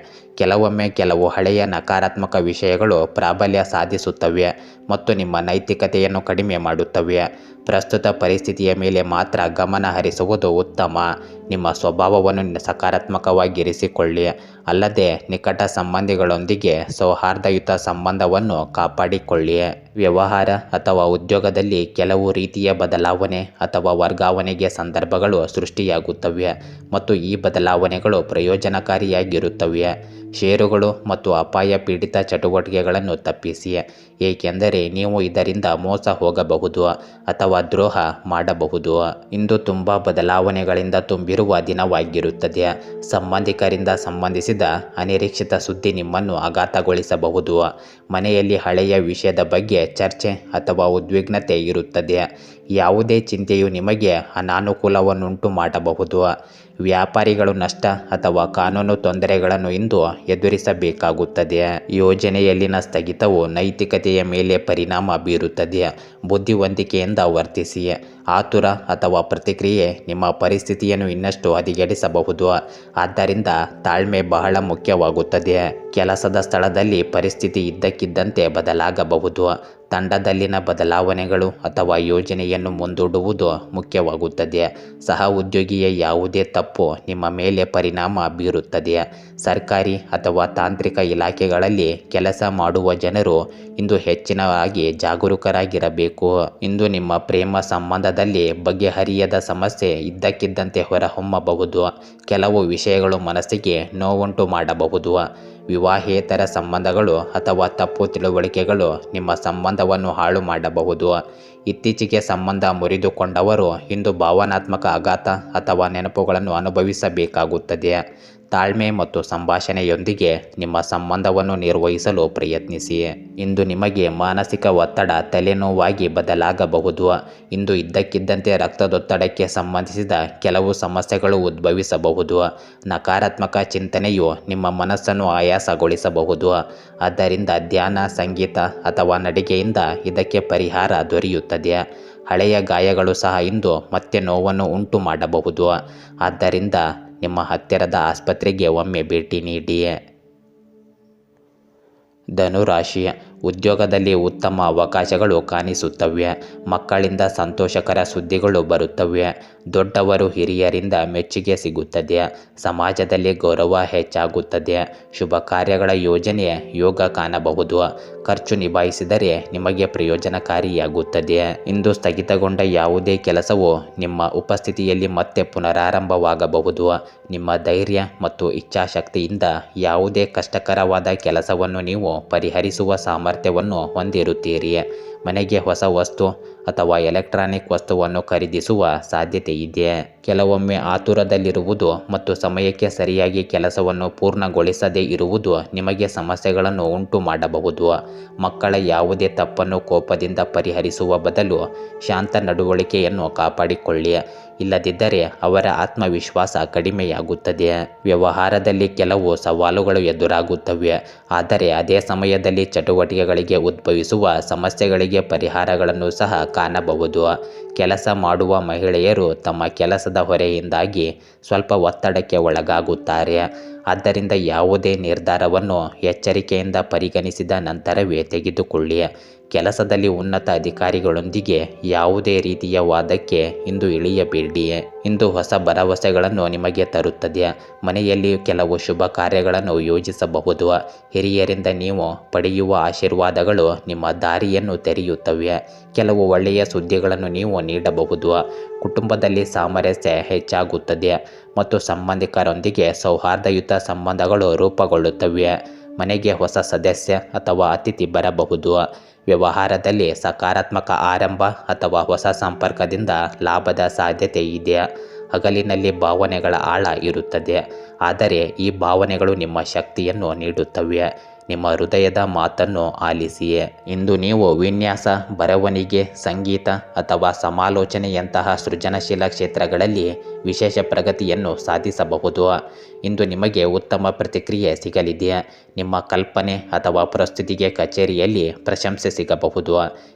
ಕೆಲವೊಮ್ಮೆ ಕೆಲವು ಹಳೆಯ ನಕಾರಾತ್ಮಕ ವಿಷಯಗಳು ಪ್ರಾಬಲ್ಯ ಸಾಧಿಸುತ್ತವೆ ಮತ್ತು ನಿಮ್ಮ ನೈತಿಕತೆಯನ್ನು ಕಡಿಮೆ ಮಾಡುತ್ತವೆ. ಪ್ರಸ್ತುತ ಪರಿಸ್ಥಿತಿಯ ಮೇಲೆ ಮಾತ್ರ ಗಮನ ಹರಿಸುವುದು ಉತ್ತಮ. ನಿಮ್ಮ ಸ್ವಭಾವವನ್ನು ಸಕಾರಾತ್ಮಕವಾಗಿರಿಸಿಕೊಳ್ಳಿ, ಅಲ್ಲದೆ ನಿಕಟ ಸಂಬಂಧಿಗಳೊಂದಿಗೆ ಸೌಹಾರ್ದಯುತ ಸಂಬಂಧವನ್ನು ಕಾಪಾಡಿಕೊಳ್ಳಿ. ವ್ಯವಹಾರ ಅಥವಾ ಉದ್ಯೋಗದಲ್ಲಿ ಕೆಲವು ರೀತಿಯ ಬದಲಾವಣೆ ಅಥವಾ ವರ್ಗಾವಣೆಗೆ ಸಂದರ್ಭಗಳು ಸೃಷ್ಟಿಯಾಗುತ್ತವೆ ಮತ್ತು ಈ ಬದಲಾವಣೆಗಳು ಪ್ರಯೋಜನಕಾರಿಯಾಗಿರುತ್ತವೆ. ಷೇರುಗಳು ಮತ್ತು ಅಪಾಯ ಪೀಡಿತ ಚಟುವಟಿಕೆಗಳನ್ನು ತಪ್ಪಿಸಿ. ಏಕೆಂದರೆ ನೀವು ಇದರಿಂದ ಮೋಸ ಹೋಗಬಹುದು ಅಥವಾ ದ್ರೋಹ ಮಾಡಬಹುದು. ಇಂದು ತುಂಬ ಬದಲಾವಣೆಗಳಿಂದ ತುಂಬಿರುವ ದಿನವಾಗಿರುತ್ತದೆ. ಸಂಬಂಧಿಕರಿಂದ ಸಂಬಂಧಿಸಿದ ಅನಿರೀಕ್ಷಿತ ಸುದ್ದಿ ನಿಮ್ಮನ್ನು ಆಘಾತಗೊಳಿಸಬಹುದು. ಮನೆಯಲ್ಲಿ ಹಳೆಯ ವಿಷಯದ ಬಗ್ಗೆ ಚರ್ಚೆ ಅಥವಾ ಉದ್ವಿಗ್ನತೆ ಇರುತ್ತದೆ. ಯಾವುದೇ ಚಿಂತೆಯು ನಿಮಗೆ ಅನಾನುಕೂಲವನ್ನುಂಟು ಮಾಡಬಹುದು. ವ್ಯಾಪಾರಿಗಳು ನಷ್ಟ ಅಥವಾ ಕಾನೂನು ತೊಂದರೆಗಳನ್ನು ಇಂದು ಎದುರಿಸಬೇಕಾಗುತ್ತದೆ. ಯೋಜನೆಯಲ್ಲಿನ ಸ್ಥಗಿತವು ನೈತಿಕತೆಯ ಮೇಲೆ ಪರಿಣಾಮ ಬೀರುತ್ತದೆ. ಬುದ್ಧಿವಂತಿಕೆಯಿಂದ ವರ್ತಿಸಿ. ಆತುರ ಅಥವಾ ಪ್ರತಿಕ್ರಿಯೆ ನಿಮ್ಮ ಪರಿಸ್ಥಿತಿಯನ್ನು ಇನ್ನಷ್ಟು ಹದಗೆಡಿಸಬಹುದು. ಆದ್ದರಿಂದ ತಾಳ್ಮೆ ಬಹಳ ಮುಖ್ಯವಾಗುತ್ತದೆ. ಕೆಲಸದ ಸ್ಥಳದಲ್ಲಿ ಪರಿಸ್ಥಿತಿ ಇದ್ದಕ್ಕಿದ್ದಂತೆ ಬದಲಾಗಬಹುದು. ತಂಡದಲ್ಲಿನ ಬದಲಾವಣೆಗಳು ಅಥವಾ ಯೋಜನೆಯನ್ನು ಮುಂದೂಡುವುದು ಮುಖ್ಯವಾಗುತ್ತದೆ. ಸಹ ಉದ್ಯೋಗಿಯ ಯಾವುದೇ ತಪ್ಪು ನಿಮ್ಮ ಮೇಲೆ ಪರಿಣಾಮ ಬೀರುತ್ತದೆ. ಸರ್ಕಾರಿ ಅಥವಾ ತಾಂತ್ರಿಕ ಇಲಾಖೆಗಳಲ್ಲಿ ಕೆಲಸ ಮಾಡುವ ಜನರು ಇಂದು ಹೆಚ್ಚಿನದಾಗಿ ಜಾಗರೂಕರಾಗಿರಬೇಕು. ಇಂದು ನಿಮ್ಮ ಪ್ರೇಮ ಸಂಬಂಧದಲ್ಲಿ ಬಗೆಹರಿಯದ ಸಮಸ್ಯೆ ಇದ್ದಕ್ಕಿದ್ದಂತೆ ಹೊರಹೊಮ್ಮಬಹುದು. ಕೆಲವು ವಿಷಯಗಳು ಮನಸ್ಸಿಗೆ ನೋವುಂಟು ಮಾಡಬಹುದು. ವಿವಾಹೇತರ ಸಂಬಂಧಗಳು ಅಥವಾ ತಪ್ಪು ತಿಳುವಳಿಕೆಗಳು ನಿಮ್ಮ ಸಂಬಂಧವನ್ನು ಹಾಳು ಮಾಡಬಹುದು. ಇತ್ತೀಚೆಗೆ ಸಂಬಂಧ ಮುರಿದುಕೊಂಡವರು ಇಂದು ಭಾವನಾತ್ಮಕ ಆಘಾತ ಅಥವಾ ನೆನಪುಗಳನ್ನು ಅನುಭವಿಸಬೇಕಾಗುತ್ತದೆ. ತಾಳ್ಮೆ ಮತ್ತು ಸಂಭಾಷಣೆಯೊಂದಿಗೆ ನಿಮ್ಮ ಸಂಬಂಧವನ್ನು ನಿರ್ವಹಿಸಲು ಪ್ರಯತ್ನಿಸಿ. ಇಂದು ನಿಮಗೆ ಮಾನಸಿಕ ಒತ್ತಡ ತಲೆನೋವಾಗಿ ಬದಲಾಗಬಹುದು. ಇಂದು ಇದ್ದಕ್ಕಿದ್ದಂತೆ ರಕ್ತದೊತ್ತಡಕ್ಕೆ ಸಂಬಂಧಿಸಿದ ಕೆಲವು ಸಮಸ್ಯೆಗಳು ಉದ್ಭವಿಸಬಹುದು. ನಕಾರಾತ್ಮಕ ಚಿಂತನೆಯು ನಿಮ್ಮ ಮನಸ್ಸನ್ನು ಆಯಾಸಗೊಳಿಸಬಹುದು. ಆದ್ದರಿಂದ ಧ್ಯಾನ, ಸಂಗೀತ ಅಥವಾ ನಡಿಗೆಯಿಂದ ಇದಕ್ಕೆ ಪರಿಹಾರ ದೊರೆಯುತ್ತದೆ. ಹಳೆಯ ಗಾಯಗಳು ಸಹ ಇಂದು ಮತ್ತೆ ನೋವನ್ನು ಉಂಟು ಮಾಡಬಹುದು. ಆದ್ದರಿಂದ ನಿಮ್ಮ ಹತ್ತಿರದ ಆಸ್ಪತ್ರೆಗೆ ಒಮ್ಮೆ ಭೇಟಿ ನೀಡಿ. ಧನುರಾಶಿ, ಉದ್ಯೋಗದಲ್ಲಿ ಉತ್ತಮ ಅವಕಾಶಗಳು ಕಾಣಿಸುತ್ತವೆ. ಮಕ್ಕಳಿಂದ ಸಂತೋಷಕರ ಸುದ್ದಿಗಳು ಬರುತ್ತವೆ. ದೊಡ್ಡವರು ಹಿರಿಯರಿಂದ ಮೆಚ್ಚುಗೆ ಸಿಗುತ್ತದೆ. ಸಮಾಜದಲ್ಲಿ ಗೌರವ ಹೆಚ್ಚಾಗುತ್ತದೆ. ಶುಭ ಕಾರ್ಯಗಳ ಯೋಜನೆ ಯೋಗ ಕಾಣಬಹುದು. ಖರ್ಚು ನಿಭಾಯಿಸಿದರೆ ನಿಮಗೆ ಪ್ರಯೋಜನಕಾರಿಯಾಗುತ್ತದೆ. ಇಂದು ಸ್ಥಗಿತಗೊಂಡ ಯಾವುದೇ ಕೆಲಸವು ನಿಮ್ಮ ಉಪಸ್ಥಿತಿಯಲ್ಲಿ ಮತ್ತೆ ಪುನರಾರಂಭವಾಗಬಹುದು. ನಿಮ್ಮ ಧೈರ್ಯ ಮತ್ತು ಇಚ್ಛಾಶಕ್ತಿಯಿಂದ ಯಾವುದೇ ಕಷ್ಟಕರವಾದ ಕೆಲಸವನ್ನು ನೀವು ಪರಿಹರಿಸುವ ಸಾಮರ್ಥ್ಯವನ್ನು ಹೊಂದಿರುತ್ತೀರಿ. ಮನೆಗೆ ಹೊಸ ವಸ್ತು ಅಥವಾ ಎಲೆಕ್ಟ್ರಾನಿಕ್ ವಸ್ತುವನ್ನು ಖರೀದಿಸುವ ಸಾಧ್ಯತೆ ಇದೆ. ಕೆಲವೊಮ್ಮೆ ಆತುರದಲ್ಲಿರುವುದು ಮತ್ತು ಸಮಯಕ್ಕೆ ಸರಿಯಾಗಿ ಕೆಲಸವನ್ನು ಪೂರ್ಣಗೊಳಿಸದೇ ಇರುವುದು ನಿಮಗೆ ಸಮಸ್ಯೆಗಳನ್ನು ಉಂಟು ಮಾಡಬಹುದು. ಮಕ್ಕಳ ಯಾವುದೇ ತಪ್ಪನ್ನು ಕೋಪದಿಂದ ಪರಿಹರಿಸುವ ಬದಲು ಶಾಂತ ನಡವಳಿಕೆಯನ್ನು ಕಾಪಾಡಿಕೊಳ್ಳಿ. ಇಲ್ಲದಿದ್ದರೆ ಅವರ ಆತ್ಮವಿಶ್ವಾಸ ಕಡಿಮೆಯಾಗುತ್ತದೆ. ವ್ಯವಹಾರದಲ್ಲಿ ಕೆಲವು ಸವಾಲುಗಳು ಎದುರಾಗುತ್ತವೆ. ಆದರೆ ಅದೇ ಸಮಯದಲ್ಲಿ ಚಟುವಟಿಕೆಗಳಿಗೆ ಉದ್ಭವಿಸುವ ಸಮಸ್ಯೆಗಳಿಗೆ ಪರಿಹಾರಗಳನ್ನು ಸಹ ಕಾಣಬಹುದು. ಕೆಲಸ ಮಾಡುವ ಮಹಿಳೆಯರು ತಮ್ಮ ಕೆಲಸದ ಹೊರೆಯಿಂದಾಗಿ ಸ್ವಲ್ಪ ಒತ್ತಡಕ್ಕೆ ಒಳಗಾಗುತ್ತಾರೆ. ಆದ್ದರಿಂದ ಯಾವುದೇ ನಿರ್ಧಾರವನ್ನು ಎಚ್ಚರಿಕೆಯಿಂದ ಪರಿಗಣಿಸಿದ ನಂತರವೇ ತೆಗೆದುಕೊಳ್ಳಿ. ಕೆಲಸದಲ್ಲಿ ಉನ್ನತ ಅಧಿಕಾರಿಗಳೊಂದಿಗೆ ಯಾವುದೇ ರೀತಿಯ ವಾದಕ್ಕೆ ಇಂದು ಇಳಿಯಬೇಡಿ. ಇಂದು ಹೊಸ ಭರವಸೆಗಳನ್ನು ನಿಮಗೆ ತರುತ್ತದೆ. ಮನೆಯಲ್ಲಿ ಕೆಲವು ಶುಭ ಕಾರ್ಯಗಳನ್ನು ಯೋಜಿಸಬಹುದು. ಹಿರಿಯರಿಂದ ನೀವು ಪಡೆಯುವ ಆಶೀರ್ವಾದಗಳು ನಿಮ್ಮ ದಾರಿಯನ್ನು ತೆರೆಯುತ್ತವೆ. ಕೆಲವು ಒಳ್ಳೆಯ ಸುದ್ದಿಗಳನ್ನು ನೀವು ನೀಡಬಹುದು. ಕುಟುಂಬದಲ್ಲಿ ಸಾಮರಸ್ಯ ಹೆಚ್ಚಾಗುತ್ತದೆ ಮತ್ತು ಸಂಬಂಧಿಕರೊಂದಿಗೆ ಸೌಹಾರ್ದಯುತ ಸಂಬಂಧಗಳು ರೂಪುಗೊಳ್ಳುತ್ತವೆ. ಮನೆಗೆ ಹೊಸ ಸದಸ್ಯ ಅಥವಾ ಅತಿಥಿ ಬರಬಹುದು. ವ್ಯವಹಾರದಲ್ಲಿ ಸಕಾರಾತ್ಮಕ ಆರಂಭ ಅಥವಾ ಹೊಸ ಸಂಪರ್ಕದಿಂದ ಲಾಭದ ಸಾಧ್ಯತೆ ಇದೆ. ಹಗಲಿನಲ್ಲಿ ಭಾವನೆಗಳ ಆಳ ಇರುತ್ತದೆ, ಆದರೆ ಈ ಭಾವನೆಗಳು ನಿಮ್ಮ ಶಕ್ತಿಯನ್ನು ನೀಡುತ್ತವೆ. ನಿಮ್ಮ ಹೃದಯದ ಮಾತನ್ನು ಆಲಿಸಿ. ಇಂದು ನೀವು ವಿನ್ಯಾಸ, ಬರವಣಿಗೆ, ಸಂಗೀತ ಅಥವಾ ಸಮಾಲೋಚನೆಯಂತಹ ಸೃಜನಶೀಲ ಕ್ಷೇತ್ರಗಳಲ್ಲಿ ವಿಶೇಷ ಪ್ರಗತಿಯನ್ನು ಸಾಧಿಸಬಹುದು. ಇಂದು ನಿಮಗೆ ಉತ್ತಮ ಪ್ರತಿಕ್ರಿಯೆ ಸಿಗಲಿದೆ. ನಿಮ್ಮ ಕಲ್ಪನೆ ಅಥವಾ ಪ್ರಸ್ತುತಿಗೆ ಕಚೇರಿಯಲ್ಲಿ ಪ್ರಶಂಸೆ ಸಿಗಬಹುದು.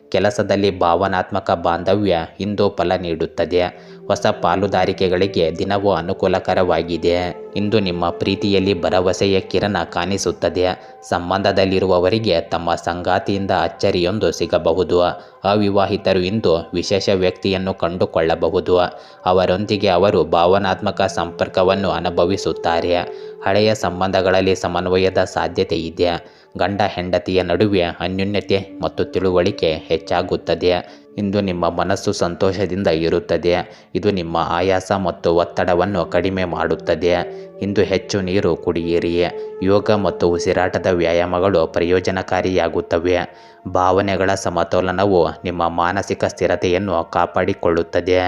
ಕೆಲಸದಲ್ಲಿ ಭಾವನಾತ್ಮಕ ಬಾಂಧವ್ಯ ಇಂದು ಫಲ ನೀಡುತ್ತದೆ. ಹೊಸ ಪಾಲುದಾರಿಕೆಗಳಿಗೆ ದಿನವೂ ಅನುಕೂಲಕರವಾಗಿದೆ. ಇಂದು ನಿಮ್ಮ ಪ್ರೀತಿಯಲ್ಲಿ ಭರವಸೆಯ ಕಿರಣ ಕಾಣಿಸುತ್ತದೆ. ಸಂಬಂಧದಲ್ಲಿರುವವರಿಗೆ ತಮ್ಮ ಸಂಗಾತಿಯಿಂದ ಅಚ್ಚರಿಯೊಂದು ಸಿಗಬಹುದು. ಅವಿವಾಹಿತರು ಇಂದು ವಿಶೇಷ ವ್ಯಕ್ತಿಯನ್ನು ಕಂಡುಕೊಳ್ಳಬಹುದು. ಅವರೊಂದಿಗೆ ಅವರು ಭಾವನಾತ್ಮಕ ಸಂಪರ್ಕವನ್ನು ಅನುಭವಿಸುತ್ತಾರೆ. ಹಳೆಯ ಸಂಬಂಧಗಳಲ್ಲಿ ಸಮನ್ವಯದ ಸಾಧ್ಯತೆ ಇದೆ. ಗಂಡ ಹೆಂಡತಿಯ ನಡುವೆ ಅನ್ಯೋನ್ಯತೆ ಮತ್ತು ತಿಳುವಳಿಕೆ ಹೆಚ್ಚಾಗುತ್ತದೆ. ಇಂದು ನಿಮ್ಮ ಮನಸ್ಸು ಸಂತೋಷದಿಂದ ಇರುತ್ತದೆ. ಇದು ನಿಮ್ಮ ಆಯಾಸ ಮತ್ತು ಒತ್ತಡವನ್ನು ಕಡಿಮೆ ಮಾಡುತ್ತದೆ. ಇಂದು ಹೆಚ್ಚು ನೀರು ಕುಡಿಯಿರಿ. ಯೋಗ ಮತ್ತು ಉಸಿರಾಟದ ವ್ಯಾಯಾಮಗಳು ಪ್ರಯೋಜನಕಾರಿಯಾಗುತ್ತವೆ. ಭಾವನೆಗಳ ಸಮತೋಲನವು ನಿಮ್ಮ ಮಾನಸಿಕ ಸ್ಥಿರತೆಯನ್ನು ಕಾಪಾಡಿಕೊಳ್ಳುತ್ತದೆ.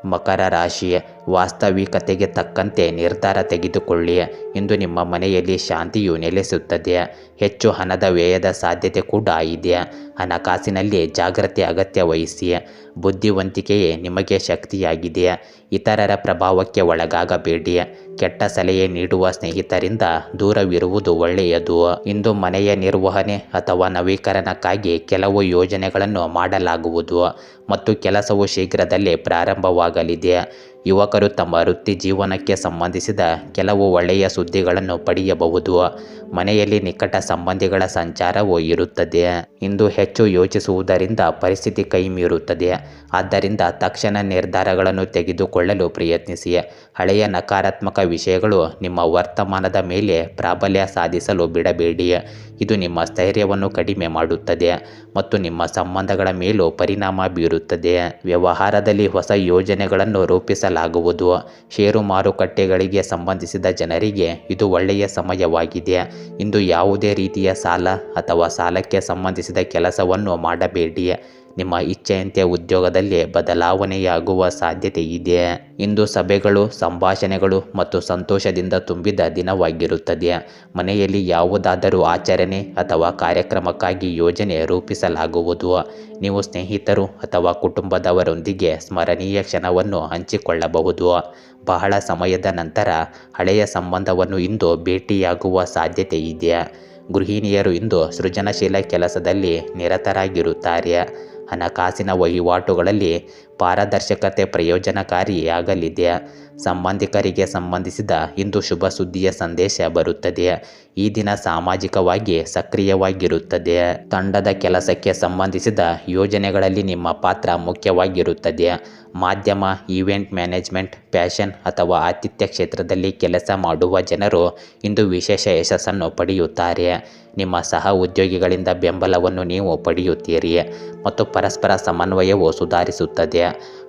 ಮಕರ ರಾಶಿ, ವಾಸ್ತವಿಕತೆಗೆ ತಕ್ಕಂತೆ ನಿರ್ಧಾರ ತೆಗೆದುಕೊಳ್ಳಿ. ಇಂದು ನಿಮ್ಮ ಮನೆಯಲ್ಲಿ ಶಾಂತಿಯು ನೆಲೆಸುತ್ತದೆ. ಹೆಚ್ಚು ಹಣದ ವ್ಯಯದ ಸಾಧ್ಯತೆ ಕೂಡ ಇದೆ. ಹಣಕಾಸಿನಲ್ಲಿ ಜಾಗ್ರತೆ ಅಗತ್ಯ ವಹಿಸಿ. ಬುದ್ಧಿವಂತಿಕೆಯೇ ನಿಮಗೆ ಶಕ್ತಿಯಾಗಿದೆ. ಇತರರ ಪ್ರಭಾವಕ್ಕೆ ಒಳಗಾಗಬೇಡಿ. ಕೆಟ್ಟ ಸಲಹೆ ನೀಡುವ ಸ್ನೇಹಿತರಿಂದ ದೂರವಿರುವುದು ಒಳ್ಳೆಯದು. ಇಂದು ಮನೆಯ ನಿರ್ವಹಣೆ ಅಥವಾ ನವೀಕರಣಕ್ಕಾಗಿ ಕೆಲವು ಯೋಜನೆಗಳನ್ನು ಮಾಡಲಾಗುವುದು ಮತ್ತು ಕೆಲಸವು ಶೀಘ್ರದಲ್ಲೇ ಪ್ರಾರಂಭವಾಗಲಿದೆ. ಯುವಕರು ತಮ್ಮ ವೃತ್ತಿ ಜೀವನಕ್ಕೆ ಸಂಬಂಧಿಸಿದ ಕೆಲವು ಒಳ್ಳೆಯ ಸುದ್ದಿಗಳನ್ನು ಪಡೆಯಬಹುದು. ಮನೆಯಲ್ಲಿ ನಿಕಟ ಸಂಬಂಧಿಗಳ ಸಂಚಾರವೂ ಇರುತ್ತದೆ. ಇಂದು ಹೆಚ್ಚು ಯೋಚಿಸುವುದರಿಂದ ಪರಿಸ್ಥಿತಿ ಕೈಮೀರುತ್ತದೆ. ಆದ್ದರಿಂದ ತಕ್ಷಣ ನಿರ್ಧಾರಗಳನ್ನು ತೆಗೆದುಕೊಳ್ಳಲು ಪ್ರಯತ್ನಿಸಿ. ಹಳೆಯ ನಕಾರಾತ್ಮಕ ವಿಷಯಗಳು ನಿಮ್ಮ ವರ್ತಮಾನದ ಮೇಲೆ ಪ್ರಾಬಲ್ಯ ಸಾಧಿಸಲು ಬಿಡಬೇಡಿ. ಇದು ನಿಮ್ಮ ಸ್ಥೈರ್ಯವನ್ನು ಕಡಿಮೆ ಮಾಡುತ್ತದೆ ಮತ್ತು ನಿಮ್ಮ ಸಂಬಂಧಗಳ ಮೇಲೂ ಪರಿಣಾಮ ಬೀರುತ್ತದೆ. ವ್ಯವಹಾರದಲ್ಲಿ ಹೊಸ ಯೋಜನೆಗಳನ್ನು ರೂಪಿಸಲಾಗುವುದು. ಷೇರು ಮಾರುಕಟ್ಟೆಗಳಿಗೆ ಸಂಬಂಧಿಸಿದ ಜನರಿಗೆ ಇದು ಒಳ್ಳೆಯ ಸಮಯವಾಗಿದೆ. ಇಂದು ಯಾವುದೇ ರೀತಿಯ ಸಾಲ ಅಥವಾ ಸಾಲಕ್ಕೆ ಸಂಬಂಧಿಸಿದ ಕೆಲಸವನ್ನು ಮಾಡಬೇಡಿ. ನಿಮ್ಮ ಇಚ್ಛೆಯಂತೆ ಉದ್ಯೋಗದಲ್ಲಿ ಬದಲಾವಣೆಯಾಗುವ ಸಾಧ್ಯತೆ ಇದೆ. ಇಂದು ಸಭೆಗಳು, ಸಂಭಾಷಣೆಗಳು ಮತ್ತು ಸಂತೋಷದಿಂದ ತುಂಬಿದ ದಿನವಾಗಿರುತ್ತದೆ. ಮನೆಯಲ್ಲಿ ಯಾವುದಾದರೂ ಆಚರಣೆ ಅಥವಾ ಕಾರ್ಯಕ್ರಮಕ್ಕಾಗಿ ಯೋಜನೆ ರೂಪಿಸಲಾಗುವುದು. ನೀವು ಸ್ನೇಹಿತರು ಅಥವಾ ಕುಟುಂಬದವರೊಂದಿಗೆ ಸ್ಮರಣೀಯ ಕ್ಷಣವನ್ನು ಹಂಚಿಕೊಳ್ಳಬಹುದು. ಬಹಳ ಸಮಯದ ನಂತರ ಹಳೆಯ ಸಂಬಂಧವನ್ನು ಇಂದು ಭೇಟಿಯಾಗುವ ಸಾಧ್ಯತೆ ಇದೆ. ಗೃಹಿಣಿಯರು ಇಂದು ಸೃಜನಶೀಲ ಕೆಲಸದಲ್ಲಿ ನಿರತರಾಗಿರುತ್ತಾರೆ. ಹಣಕಾಸಿನ ವಹಿವಾಟುಗಳಲ್ಲಿ ಪಾರದರ್ಶಕತೆ ಪ್ರಯೋಜನಕಾರಿಯಾಗಲಿದೆ. ಸಂಬಂಧಿಕರಿಗೆ ಸಂಬಂಧಿಸಿದ ಇಂದು ಶುಭ ಸುದ್ದಿಯ ಸಂದೇಶ ಬರುತ್ತದೆ. ಈ ದಿನ ಸಾಮಾಜಿಕವಾಗಿ ಸಕ್ರಿಯವಾಗಿರುತ್ತದೆ. ತಂಡದ ಕೆಲಸಕ್ಕೆ ಸಂಬಂಧಿಸಿದ ಯೋಜನೆಗಳಲ್ಲಿ ನಿಮ್ಮ ಪಾತ್ರ ಮುಖ್ಯವಾಗಿರುತ್ತದೆ. ಮಾಧ್ಯಮ, ಈವೆಂಟ್ ಮ್ಯಾನೇಜ್ಮೆಂಟ್, ಫ್ಯಾಷನ್ ಅಥವಾ ಆತಿಥ್ಯ ಕ್ಷೇತ್ರದಲ್ಲಿ ಕೆಲಸ ಮಾಡುವ ಜನರು ಇಂದು ವಿಶೇಷ ಯಶಸ್ಸನ್ನು ಪಡೆಯುತ್ತಾರೆ. ನಿಮ್ಮ ಸಹ ಉದ್ಯೋಗಿಗಳಿಂದ ಬೆಂಬಲವನ್ನು ನೀವು ಪಡೆಯುತ್ತೀರಿ ಮತ್ತು ಪರಸ್ಪರ ಸಮನ್ವಯವು ಸುಧಾರಿಸುತ್ತದೆ.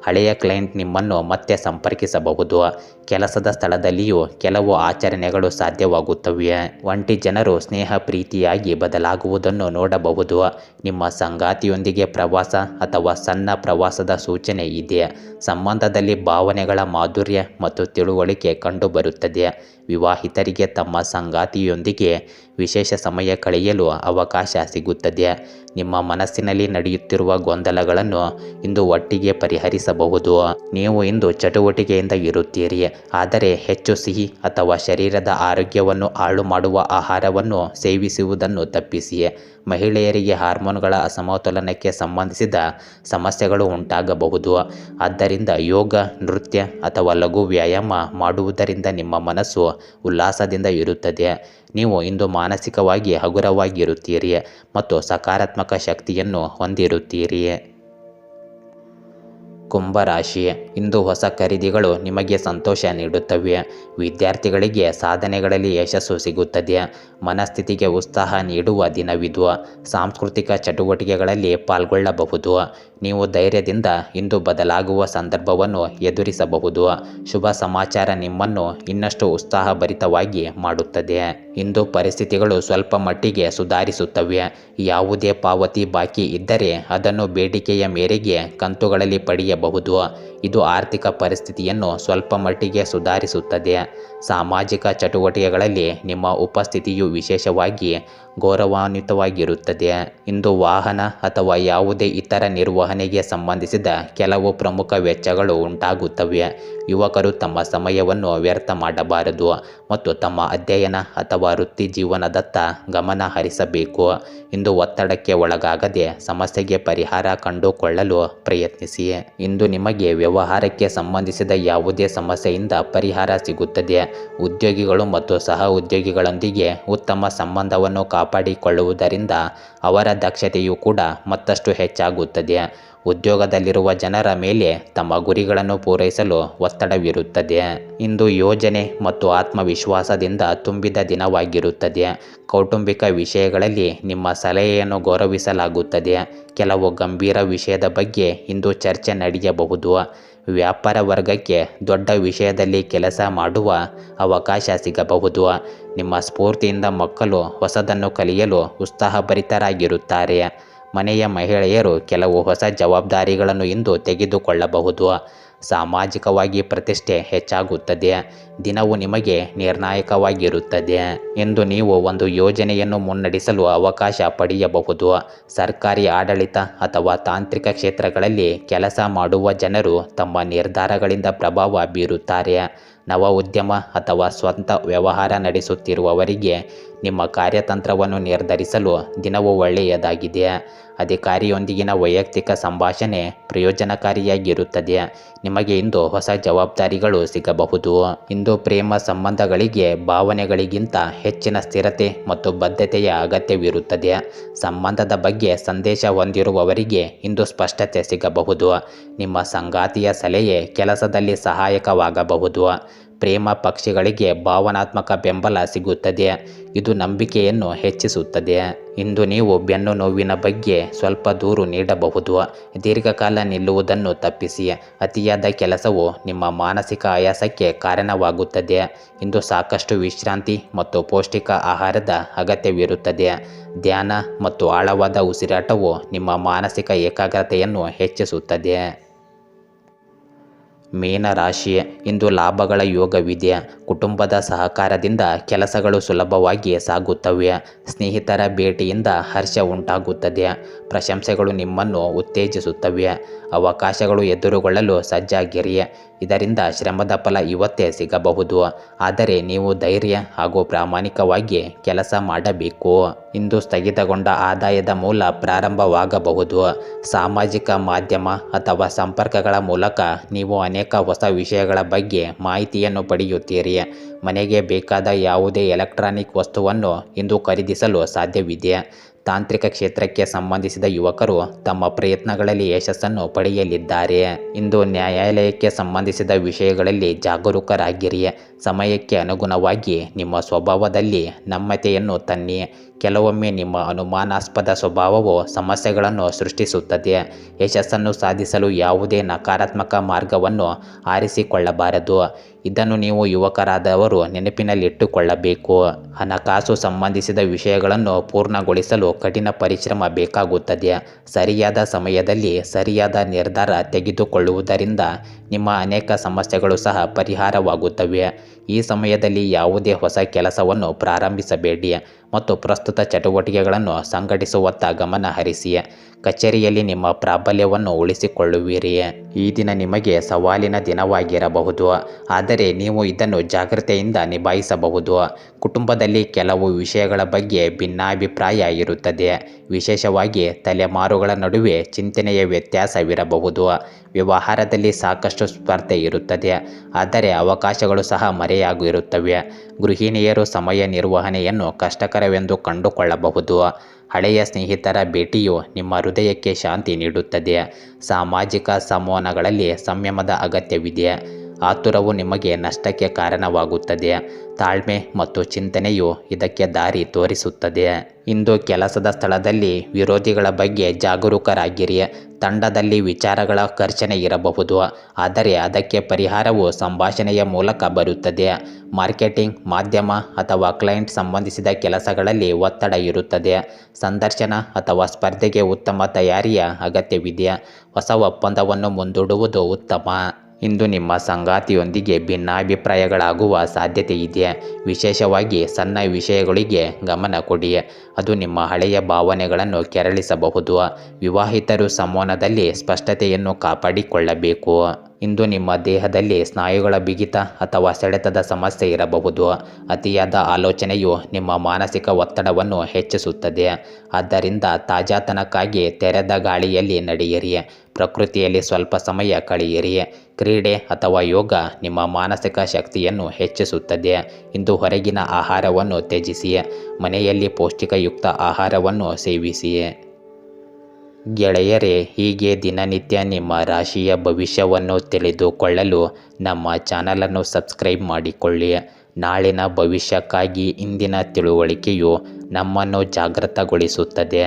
ಹಳೆಯ ಕ್ಲೈಂಟ್ ನಿಮ್ಮನ್ನು ಮತ್ತೆ ಸಂಪರ್ಕಿಸಬಹುದು. ಕೆಲಸದ ಸ್ಥಳದಲ್ಲಿಯೂ ಕೆಲವು ಆಚರಣೆಗಳು ಸಾಧ್ಯವಾಗುತ್ತವೆ. ಒಂಟಿ ಜನರು ಸ್ನೇಹ ಪ್ರೀತಿಯಾಗಿ ಬದಲಾಗುವುದನ್ನು ನೋಡಬಹುದು. ನಿಮ್ಮ ಸಂಗಾತಿಯೊಂದಿಗೆ ಪ್ರವಾಸ ಅಥವಾ ಸಣ್ಣ ಪ್ರವಾಸದ ಸೂಚನೆ ಇದೆ. ಸಂಬಂಧದಲ್ಲಿ ಭಾವನೆಗಳ ಮಾಧುರ್ಯ ಮತ್ತು ತಿಳುವಳಿಕೆ ಕಂಡುಬರುತ್ತದೆ. ವಿವಾಹಿತರಿಗೆ ತಮ್ಮ ಸಂಗಾತಿಯೊಂದಿಗೆ ವಿಶೇಷ ಸಮಯ ಕಳೆಯಲು ಅವಕಾಶ ಸಿಗುತ್ತದೆ. ನಿಮ್ಮ ಮನಸ್ಸಿನಲ್ಲಿ ನಡೆಯುತ್ತಿರುವ ಗೊಂದಲಗಳನ್ನು ಇಂದು ಒಟ್ಟಿಗೆ ಪರಿಹರಿಸಬಹುದು. ನೀವು ಇಂದು ಚಟುವಟಿಕೆಯಿಂದ ಇರುತ್ತೀರಿ, ಆದರೆ ಹೆಚ್ಚು ಸಿಹಿ ಅಥವಾ ಶರೀರದ ಆರೋಗ್ಯವನ್ನು ಹಾಳು ಮಾಡುವ ಆಹಾರವನ್ನು ಸೇವಿಸುವುದನ್ನು ತಪ್ಪಿಸಿ. ಮಹಿಳೆಯರಿಗೆ ಹಾರ್ಮೋನ್ಗಳ ಅಸಮತೋಲನಕ್ಕೆ ಸಂಬಂಧಿಸಿದ ಸಮಸ್ಯೆಗಳು ಉಂಟಾಗಬಹುದು. ಆದ್ದರಿಂದ ಯೋಗ, ನೃತ್ಯ ಅಥವಾ ಲಘು ವ್ಯಾಯಾಮ ಮಾಡುವುದರಿಂದ ನಿಮ್ಮ ಮನಸ್ಸು ಉಲ್ಲಾಸದಿಂದ ಇರುತ್ತದೆ. ನೀವು ಇಂದು ಮಾನಸಿಕವಾಗಿ ಹಗುರವಾಗಿರುತ್ತೀರಿ ಮತ್ತು ಸಕಾರಾತ್ಮಕ ಶಕ್ತಿಯನ್ನು ಹೊಂದಿರುತ್ತೀರಿ. ಕುಂಭರಾಶಿ, ಇಂದು ಹೊಸ ಖರೀದಿಗಳು ನಿಮಗೆ ಸಂತೋಷ ನೀಡುತ್ತವೆ. ವಿದ್ಯಾರ್ಥಿಗಳಿಗೆ ಸಾಧನೆಗಳಲ್ಲಿ ಯಶಸ್ಸು ಸಿಗುತ್ತದೆ. ಮನಸ್ಥಿತಿಗೆ ಉತ್ಸಾಹ ನೀಡುವ ದಿನವಿದು. ಸಾಂಸ್ಕೃತಿಕ ಚಟುವಟಿಕೆಗಳಲ್ಲಿ ಪಾಲ್ಗೊಳ್ಳಬಹುದು. ನೀವು ಧೈರ್ಯದಿಂದ ಇಂದು ಬದಲಾಗುವ ಸಂದರ್ಭವನ್ನು ಎದುರಿಸಬಹುದು. ಶುಭ ಸಮಾಚಾರ ನಿಮ್ಮನ್ನು ಇನ್ನಷ್ಟು ಉತ್ಸಾಹಭರಿತವಾಗಿ ಮಾಡುತ್ತದೆ. ಇಂದು ಪರಿಸ್ಥಿತಿಗಳು ಸ್ವಲ್ಪ ಮಟ್ಟಿಗೆ ಸುಧಾರಿಸುತ್ತವೆ. ಯಾವುದೇ ಪಾವತಿ ಬಾಕಿ ಇದ್ದರೆ ಅದನ್ನು ಬೇಡಿಕೆಯ ಮೇರೆಗೆ ಕಂತುಗಳಲ್ಲಿ ಪಡೆಯಬಹುದು. ಇದು ಆರ್ಥಿಕ ಪರಿಸ್ಥಿತಿಯನ್ನು ಸ್ವಲ್ಪ ಮಟ್ಟಿಗೆ ಸುಧಾರಿಸುತ್ತದೆ. ಸಾಮಾಜಿಕ ಚಟುವಟಿಕೆಗಳಲ್ಲಿ ನಿಮ್ಮ ಉಪಸ್ಥಿತಿಯು ವಿಶೇಷವಾಗಿ ಗೌರವಾನ್ವಿತವಾಗಿರುತ್ತದೆ. ಇಂದು ವಾಹನ ಅಥವಾ ಯಾವುದೇ ಇತರ ನಿರ್ವಹಣೆಗೆ ಸಂಬಂಧಿಸಿದ ಕೆಲವು ಪ್ರಮುಖ ವೆಚ್ಚಗಳು ಉಂಟಾಗುತ್ತವೆ. ಯುವಕರು ತಮ್ಮ ಸಮಯವನ್ನು ವ್ಯರ್ಥ ಮಾಡಬಾರದು ಮತ್ತು ತಮ್ಮ ಅಧ್ಯಯನ ಅಥವಾ ವೃತ್ತಿ ಜೀವನದತ್ತ ಗಮನ ಹರಿಸಬೇಕು. ಇಂದು ಒತ್ತಡಕ್ಕೆ ಒಳಗಾಗದೆ ಸಮಸ್ಯೆಗೆ ಪರಿಹಾರ ಕಂಡುಕೊಳ್ಳಲು ಪ್ರಯತ್ನಿಸಿ. ಇಂದು ನಿಮಗೆ ವ್ಯವಹಾರಕ್ಕೆ ಸಂಬಂಧಿಸಿದ ಯಾವುದೇ ಸಮಸ್ಯೆಯಿಂದ ಪರಿಹಾರ ಸಿಗುತ್ತದೆ. ಉದ್ಯೋಗಿಗಳು ಮತ್ತು ಸಹ ಉದ್ಯೋಗಿಗಳೊಂದಿಗೆ ಉತ್ತಮ ಸಂಬಂಧವನ್ನು ಕಾಪಾಡಿಕೊಳ್ಳುವುದರಿಂದ ಅವರ ದಕ್ಷತೆಯು ಕೂಡ ಮತ್ತಷ್ಟು ಹೆಚ್ಚಾಗುತ್ತದೆ. ಉದ್ಯೋಗದಲ್ಲಿರುವ ಜನರ ಮೇಲೆ ತಮ್ಮ ಗುರಿಗಳನ್ನು ಪೂರೈಸಲು ಒತ್ತಡವಿರುತ್ತದೆ. ಇಂದು ಯೋಜನೆ ಮತ್ತು ಆತ್ಮವಿಶ್ವಾಸದಿಂದ ತುಂಬಿದ ದಿನವಾಗಿರುತ್ತದೆ. ಕೌಟುಂಬಿಕ ವಿಷಯಗಳಲ್ಲಿ ನಿಮ್ಮ ಸಲಹೆಯನ್ನು ಗೌರವಿಸಲಾಗುತ್ತದೆ. ಕೆಲವು ಗಂಭೀರ ವಿಷಯದ ಬಗ್ಗೆ ಇಂದು ಚರ್ಚೆ ನಡೆಯಬಹುದು. ವ್ಯಾಪಾರ ವರ್ಗಕ್ಕೆ ದೊಡ್ಡ ವಿಷಯದಲ್ಲಿ ಕೆಲಸ ಮಾಡುವ ಅವಕಾಶ ಸಿಗಬಹುದು. ನಿಮ್ಮ ಸ್ಫೂರ್ತಿಯಿಂದ ಮಕ್ಕಳು ಹೊಸದನ್ನು ಕಲಿಯಲು ಉತ್ಸಾಹಭರಿತರಾಗಿರುತ್ತಾರೆ. ಮನೆಯ ಮಹಿಳೆಯರು ಕೆಲವು ಹೊಸ ಜವಾಬ್ದಾರಿಗಳನ್ನು ಇಂದು ತೆಗೆದುಕೊಳ್ಳಬಹುದು. ಸಾಮಾಜಿಕವಾಗಿ ಪ್ರತಿಷ್ಠೆ ಹೆಚ್ಚಾಗುತ್ತದೆ. ದಿನವು ನಿಮಗೆ ನಿರ್ಣಾಯಕವಾಗಿರುತ್ತದೆ. ಇಂದು ನೀವು ಒಂದು ಯೋಜನೆಯನ್ನು ಮುನ್ನಡೆಸಲು ಅವಕಾಶ ಪಡೆಯಬಹುದು. ಸರ್ಕಾರಿ ಆಡಳಿತ ಅಥವಾ ತಾಂತ್ರಿಕ ಕ್ಷೇತ್ರಗಳಲ್ಲಿ ಕೆಲಸ ಮಾಡುವ ಜನರು ತಮ್ಮ ನಿರ್ಧಾರಗಳಿಂದ ಪ್ರಭಾವ ಬೀರುತ್ತಾರೆ. ನವ ಉದ್ಯಮ ಅಥವಾ ಸ್ವಂತ ವ್ಯವಹಾರ ನಡೆಸುತ್ತಿರುವವರಿಗೆ ನಿಮ್ಮ ಕಾರ್ಯತಂತ್ರವನ್ನು ನಿರ್ಧರಿಸಲು ದಿನವು ಒಳ್ಳೆಯದಾಗಿದೆ. ಅಧಿಕಾರಿಯೊಂದಿಗಿನ ವೈಯಕ್ತಿಕ ಸಂಭಾಷಣೆ ಪ್ರಯೋಜನಕಾರಿಯಾಗಿರುತ್ತದೆ. ನಿಮಗೆ ಇಂದು ಹೊಸ ಜವಾಬ್ದಾರಿಗಳು ಸಿಗಬಹುದು. ಇಂದು ಪ್ರೇಮ ಸಂಬಂಧಗಳಿಗೆ ಭಾವನೆಗಳಿಗಿಂತ ಹೆಚ್ಚಿನ ಸ್ಥಿರತೆ ಮತ್ತು ಬದ್ಧತೆಯ ಅಗತ್ಯವಿರುತ್ತದೆ. ಸಂಬಂಧದ ಬಗ್ಗೆ ಸಂದೇಶ ಹೊಂದಿರುವವರಿಗೆ ಇಂದು ಸ್ಪಷ್ಟತೆ ಸಿಗಬಹುದು. ನಿಮ್ಮ ಸಂಗಾತಿಯ ಸಲಹೆ ಕೆಲಸದಲ್ಲಿ ಸಹಾಯಕವಾಗಬಹುದು. ಪ್ರೇಮ ಪಕ್ಷಿಗಳಿಗೆ ಭಾವನಾತ್ಮಕ ಬೆಂಬಲ ಸಿಗುತ್ತದೆ. ಇದು ನಂಬಿಕೆಯನ್ನು ಹೆಚ್ಚಿಸುತ್ತದೆ. ಇಂದು ನೀವು ಬೆನ್ನು ನೋವಿನ ಬಗ್ಗೆ ಸ್ವಲ್ಪ ದೂರು ನೀಡಬಹುದು. ದೀರ್ಘಕಾಲ ನಿಲ್ಲುವುದನ್ನು ತಪ್ಪಿಸಿ. ಅತಿಯಾದ ಕೆಲಸವು ನಿಮ್ಮ ಮಾನಸಿಕ ಆಯಾಸಕ್ಕೆ ಕಾರಣವಾಗುತ್ತದೆ. ಇಂದು ಸಾಕಷ್ಟು ವಿಶ್ರಾಂತಿ ಮತ್ತು ಪೌಷ್ಟಿಕ ಆಹಾರದ ಅಗತ್ಯವಿರುತ್ತದೆ. ಧ್ಯಾನ ಮತ್ತು ಆಳವಾದ ಉಸಿರಾಟವು ನಿಮ್ಮ ಮಾನಸಿಕ ಏಕಾಗ್ರತೆಯನ್ನು ಹೆಚ್ಚಿಸುತ್ತದೆ. ಮೀನರಾಶಿ, ಇಂದು ಲಾಭಗಳ ಯೋಗವಿದೆ. ಕುಟುಂಬದ ಸಹಕಾರದಿಂದ ಕೆಲಸಗಳು ಸುಲಭವಾಗಿ ಸಾಗುತ್ತವೆ. ಸ್ನೇಹಿತರ ಭೇಟಿಯಿಂದ ಹರ್ಷ ಉಂಟಾಗುತ್ತದೆ. ಪ್ರಶಂಸೆಗಳು ನಿಮ್ಮನ್ನು ಉತ್ತೇಜಿಸುತ್ತವೆ. ಅವಕಾಶಗಳು ಎದುರುಗೊಳ್ಳಲು ಸಜ್ಜಾಗಿರಿ. ಇದರಿಂದ ಶ್ರಮದ ಫಲ ಇವತ್ತೇ ಸಿಗಬಹುದು. ಆದರೆ ನೀವು ಧೈರ್ಯ ಹಾಗೂ ಪ್ರಾಮಾಣಿಕವಾಗಿ ಕೆಲಸ ಮಾಡಬೇಕು. ಇಂದು ಸ್ಥಗಿತಗೊಂಡ ಆದಾಯದ ಮೂಲ ಪ್ರಾರಂಭವಾಗಬಹುದು. ಸಾಮಾಜಿಕ ಮಾಧ್ಯಮ ಅಥವಾ ಸಂಪರ್ಕಗಳ ಮೂಲಕ ನೀವು ಅನೇಕ ಹೊಸ ವಿಷಯಗಳ ಬಗ್ಗೆ ಮಾಹಿತಿಯನ್ನು ಪಡೆಯುತ್ತೀರಿ. ಮನೆಗೆ ಬೇಕಾದ ಯಾವುದೇ ಎಲೆಕ್ಟ್ರಾನಿಕ್ ವಸ್ತುವನ್ನು ಇಂದು ಖರೀದಿಸಲು ಸಾಧ್ಯವಿದೆ. ತಾಂತ್ರಿಕ ಕ್ಷೇತ್ರಕ್ಕೆ ಸಂಬಂಧಿಸಿದ ಯುವಕರು ತಮ್ಮ ಪ್ರಯತ್ನಗಳಲ್ಲಿ ಯಶಸ್ಸನ್ನು ಪಡೆಯಲಿದ್ದಾರೆ. ಇಂದು ನ್ಯಾಯಾಲಯಕ್ಕೆ ಸಂಬಂಧಿಸಿದ ವಿಷಯಗಳಲ್ಲಿ ಜಾಗರೂಕರಾಗಿರಿ. ಸಮಯಕ್ಕೆ ಅನುಗುಣವಾಗಿ ನಿಮ್ಮ ಸ್ವಭಾವದಲ್ಲಿ ನಮ್ಯತೆಯನ್ನು ತನ್ನಿ. ಕೆಲವೊಮ್ಮೆ ನಿಮ್ಮ ಅನುಮಾನಾಸ್ಪದ ಸ್ವಭಾವವು ಸಮಸ್ಯೆಗಳನ್ನು ಸೃಷ್ಟಿಸುತ್ತದೆ. ಯಶಸ್ಸನ್ನು ಸಾಧಿಸಲು ಯಾವುದೇ ನಕಾರಾತ್ಮಕ ಮಾರ್ಗವನ್ನು ಆರಿಸಿಕೊಳ್ಳಬಾರದು. ಇದನ್ನು ನೀವು ಯುವಕರಾದವರು ನೆನಪಿನಲ್ಲಿಟ್ಟುಕೊಳ್ಳಬೇಕು. ಹಣಕಾಸು ಸಂಬಂಧಿಸಿದ ವಿಷಯಗಳನ್ನು ಪೂರ್ಣಗೊಳಿಸಲು ಕಠಿಣ ಪರಿಶ್ರಮ ಬೇಕಾಗುತ್ತದೆ. ಸರಿಯಾದ ಸಮಯದಲ್ಲಿ ಸರಿಯಾದ ನಿರ್ಧಾರ ತೆಗೆದುಕೊಳ್ಳುವುದರಿಂದ ನಿಮ್ಮ ಅನೇಕ ಸಮಸ್ಯೆಗಳು ಸಹ ಪರಿಹಾರವಾಗುತ್ತವೆ. ಈ ಸಮಯದಲ್ಲಿ ಯಾವುದೇ ಹೊಸ ಕೆಲಸವನ್ನು ಪ್ರಾರಂಭಿಸಬೇಡಿ ಮತ್ತು ಪ್ರಸ್ತುತ ಚಟುವಟಿಕೆಗಳನ್ನು ಸಂಘಟಿಸುವತ್ತ ಗಮನ ಹರಿಸಿ. ಕಚೇರಿಯಲ್ಲಿ ನಿಮ್ಮ ಪ್ರಾಬಲ್ಯವನ್ನು ಉಳಿಸಿಕೊಳ್ಳುವಿರಿ. ಈ ದಿನ ನಿಮಗೆ ಸವಾಲಿನ ದಿನವಾಗಿರಬಹುದು, ಆದರೆ ನೀವು ಇದನ್ನು ಜಾಗೃತೆಯಿಂದ ನಿಭಾಯಿಸಬಹುದು. ಕುಟುಂಬದಲ್ಲಿ ಕೆಲವು ವಿಷಯಗಳ ಬಗ್ಗೆ ಭಿನ್ನಾಭಿಪ್ರಾಯ ಇರುತ್ತದೆ. ವಿಶೇಷವಾಗಿ ತಲೆಮಾರುಗಳ ನಡುವೆ ಚಿಂತನೆಯ ವ್ಯತ್ಯಾಸವಿರಬಹುದು. ವ್ಯವಹಾರದಲ್ಲಿ ಸಾಕಷ್ಟು ಸ್ಪರ್ಧೆ ಇರುತ್ತದೆ, ಆದರೆ ಅವಕಾಶಗಳು ಸಹ ಮರೆಯಾಗಿರುತ್ತವೆ. ಗೃಹಿಣಿಯರು ಸಮಯ ನಿರ್ವಹಣೆಯನ್ನು ಕಷ್ಟಕರವೆಂದು ಕಂಡುಕೊಳ್ಳಬಹುದು. ಹಳೆಯ ಸ್ನೇಹಿತರ ಭೇಟಿಯು ನಿಮ್ಮ ಹೃದಯಕ್ಕೆ ಶಾಂತಿ ನೀಡುತ್ತದೆ. ಸಾಮಾಜಿಕ ಸಂವಹನಗಳಲ್ಲಿ ಸಂಯಮದ ಅಗತ್ಯವಿದೆ. ಆತುರವು ನಿಮಗೆ ನಷ್ಟಕ್ಕೆ ಕಾರಣವಾಗುತ್ತದೆ. ತಾಳ್ಮೆ ಮತ್ತು ಚಿಂತನೆಯು ಇದಕ್ಕೆ ದಾರಿ ತೋರಿಸುತ್ತದೆ. ಇಂದು ಕೆಲಸದ ಸ್ಥಳದಲ್ಲಿ ವಿರೋಧಿಗಳ ಬಗ್ಗೆ ಜಾಗರೂಕರಾಗಿರಿ. ತಂಡದಲ್ಲಿ ವಿಚಾರಗಳ ಘರ್ಷಣೆ ಇರಬಹುದು, ಆದರೆ ಅದಕ್ಕೆ ಪರಿಹಾರವು ಸಂಭಾಷಣೆಯ ಮೂಲಕ ಬರುತ್ತದೆ. ಮಾರ್ಕೆಟಿಂಗ್, ಮಾಧ್ಯಮ ಅಥವಾ ಕ್ಲೈಂಟ್ ಸಂಬಂಧಿಸಿದ ಕೆಲಸಗಳಲ್ಲಿ ಒತ್ತಡ ಇರುತ್ತದೆ. ಸಂದರ್ಶನ ಅಥವಾ ಸ್ಪರ್ಧೆಗೆ ಉತ್ತಮ ತಯಾರಿಯ ಅಗತ್ಯವಿದೆ. ಹೊಸ ಒಪ್ಪಂದವನ್ನು ಮುಂದೂಡುವುದು ಉತ್ತಮ. ಇಂದು ನಿಮ್ಮ ಸಂಗಾತಿಯೊಂದಿಗೆ ಭಿನ್ನಾಭಿಪ್ರಾಯಗಳಾಗುವ ಸಾಧ್ಯತೆ ಇದೆ. ವಿಶೇಷವಾಗಿ ಸಣ್ಣ ವಿಷಯಗಳಿಗೆ ಗಮನ ಕೊಡಿ, ಅದು ನಿಮ್ಮ ಹಳೆಯ ಭಾವನೆಗಳನ್ನು ಕೆರಳಿಸಬಹುದು. ವಿವಾಹಿತರು ಸಂವಹನದಲ್ಲಿ ಸ್ಪಷ್ಟತೆಯನ್ನು ಕಾಪಾಡಿಕೊಳ್ಳಬೇಕು. ಇಂದು ನಿಮ್ಮ ದೇಹದಲ್ಲಿ ಸ್ನಾಯುಗಳ ಬಿಗಿತ ಅಥವಾ ಸೆಳೆತದ ಸಮಸ್ಯೆ ಇರಬಹುದು. ಅತಿಯಾದ ಆಲೋಚನೆಯು ನಿಮ್ಮ ಮಾನಸಿಕ ಒತ್ತಡವನ್ನು ಹೆಚ್ಚಿಸುತ್ತದೆ. ಆದ್ದರಿಂದ ತಾಜಾತನಕ್ಕಾಗಿ ತೆರೆದ ಗಾಳಿಯಲ್ಲಿ ನಡೆಯಿರಿ. ಪ್ರಕೃತಿಯಲ್ಲಿ ಸ್ವಲ್ಪ ಸಮಯ ಕಳೆಯಿರಿ. ಕ್ರೀಡೆ ಅಥವಾ ಯೋಗ ನಿಮ್ಮ ಮಾನಸಿಕ ಶಕ್ತಿಯನ್ನು ಹೆಚ್ಚಿಸುತ್ತದೆ. ಇಂದು ಹೊರಗಿನ ಆಹಾರವನ್ನು ತ್ಯಜಿಸಿ. ಮನೆಯಲ್ಲಿ ಪೌಷ್ಟಿಕಯುಕ್ತ ಆಹಾರವನ್ನು ಸೇವಿಸಿ. ಗೆಳೆಯರೇ, ಹೀಗೆ ದಿನನಿತ್ಯ ನಿಮ್ಮ ರಾಶಿಯ ಭವಿಷ್ಯವನ್ನು ತಿಳಿದುಕೊಳ್ಳಲು ನಮ್ಮ ಚಾನಲನ್ನು ಸಬ್ಸ್ಕ್ರೈಬ್ ಮಾಡಿಕೊಳ್ಳಿ. ನಾಳಿನ ಭವಿಷ್ಯಕ್ಕಾಗಿ ಇಂದಿನ ತಿಳುವಳಿಕೆಯು ನಮ್ಮನ್ನು ಜಾಗೃತಗೊಳಿಸುತ್ತದೆ.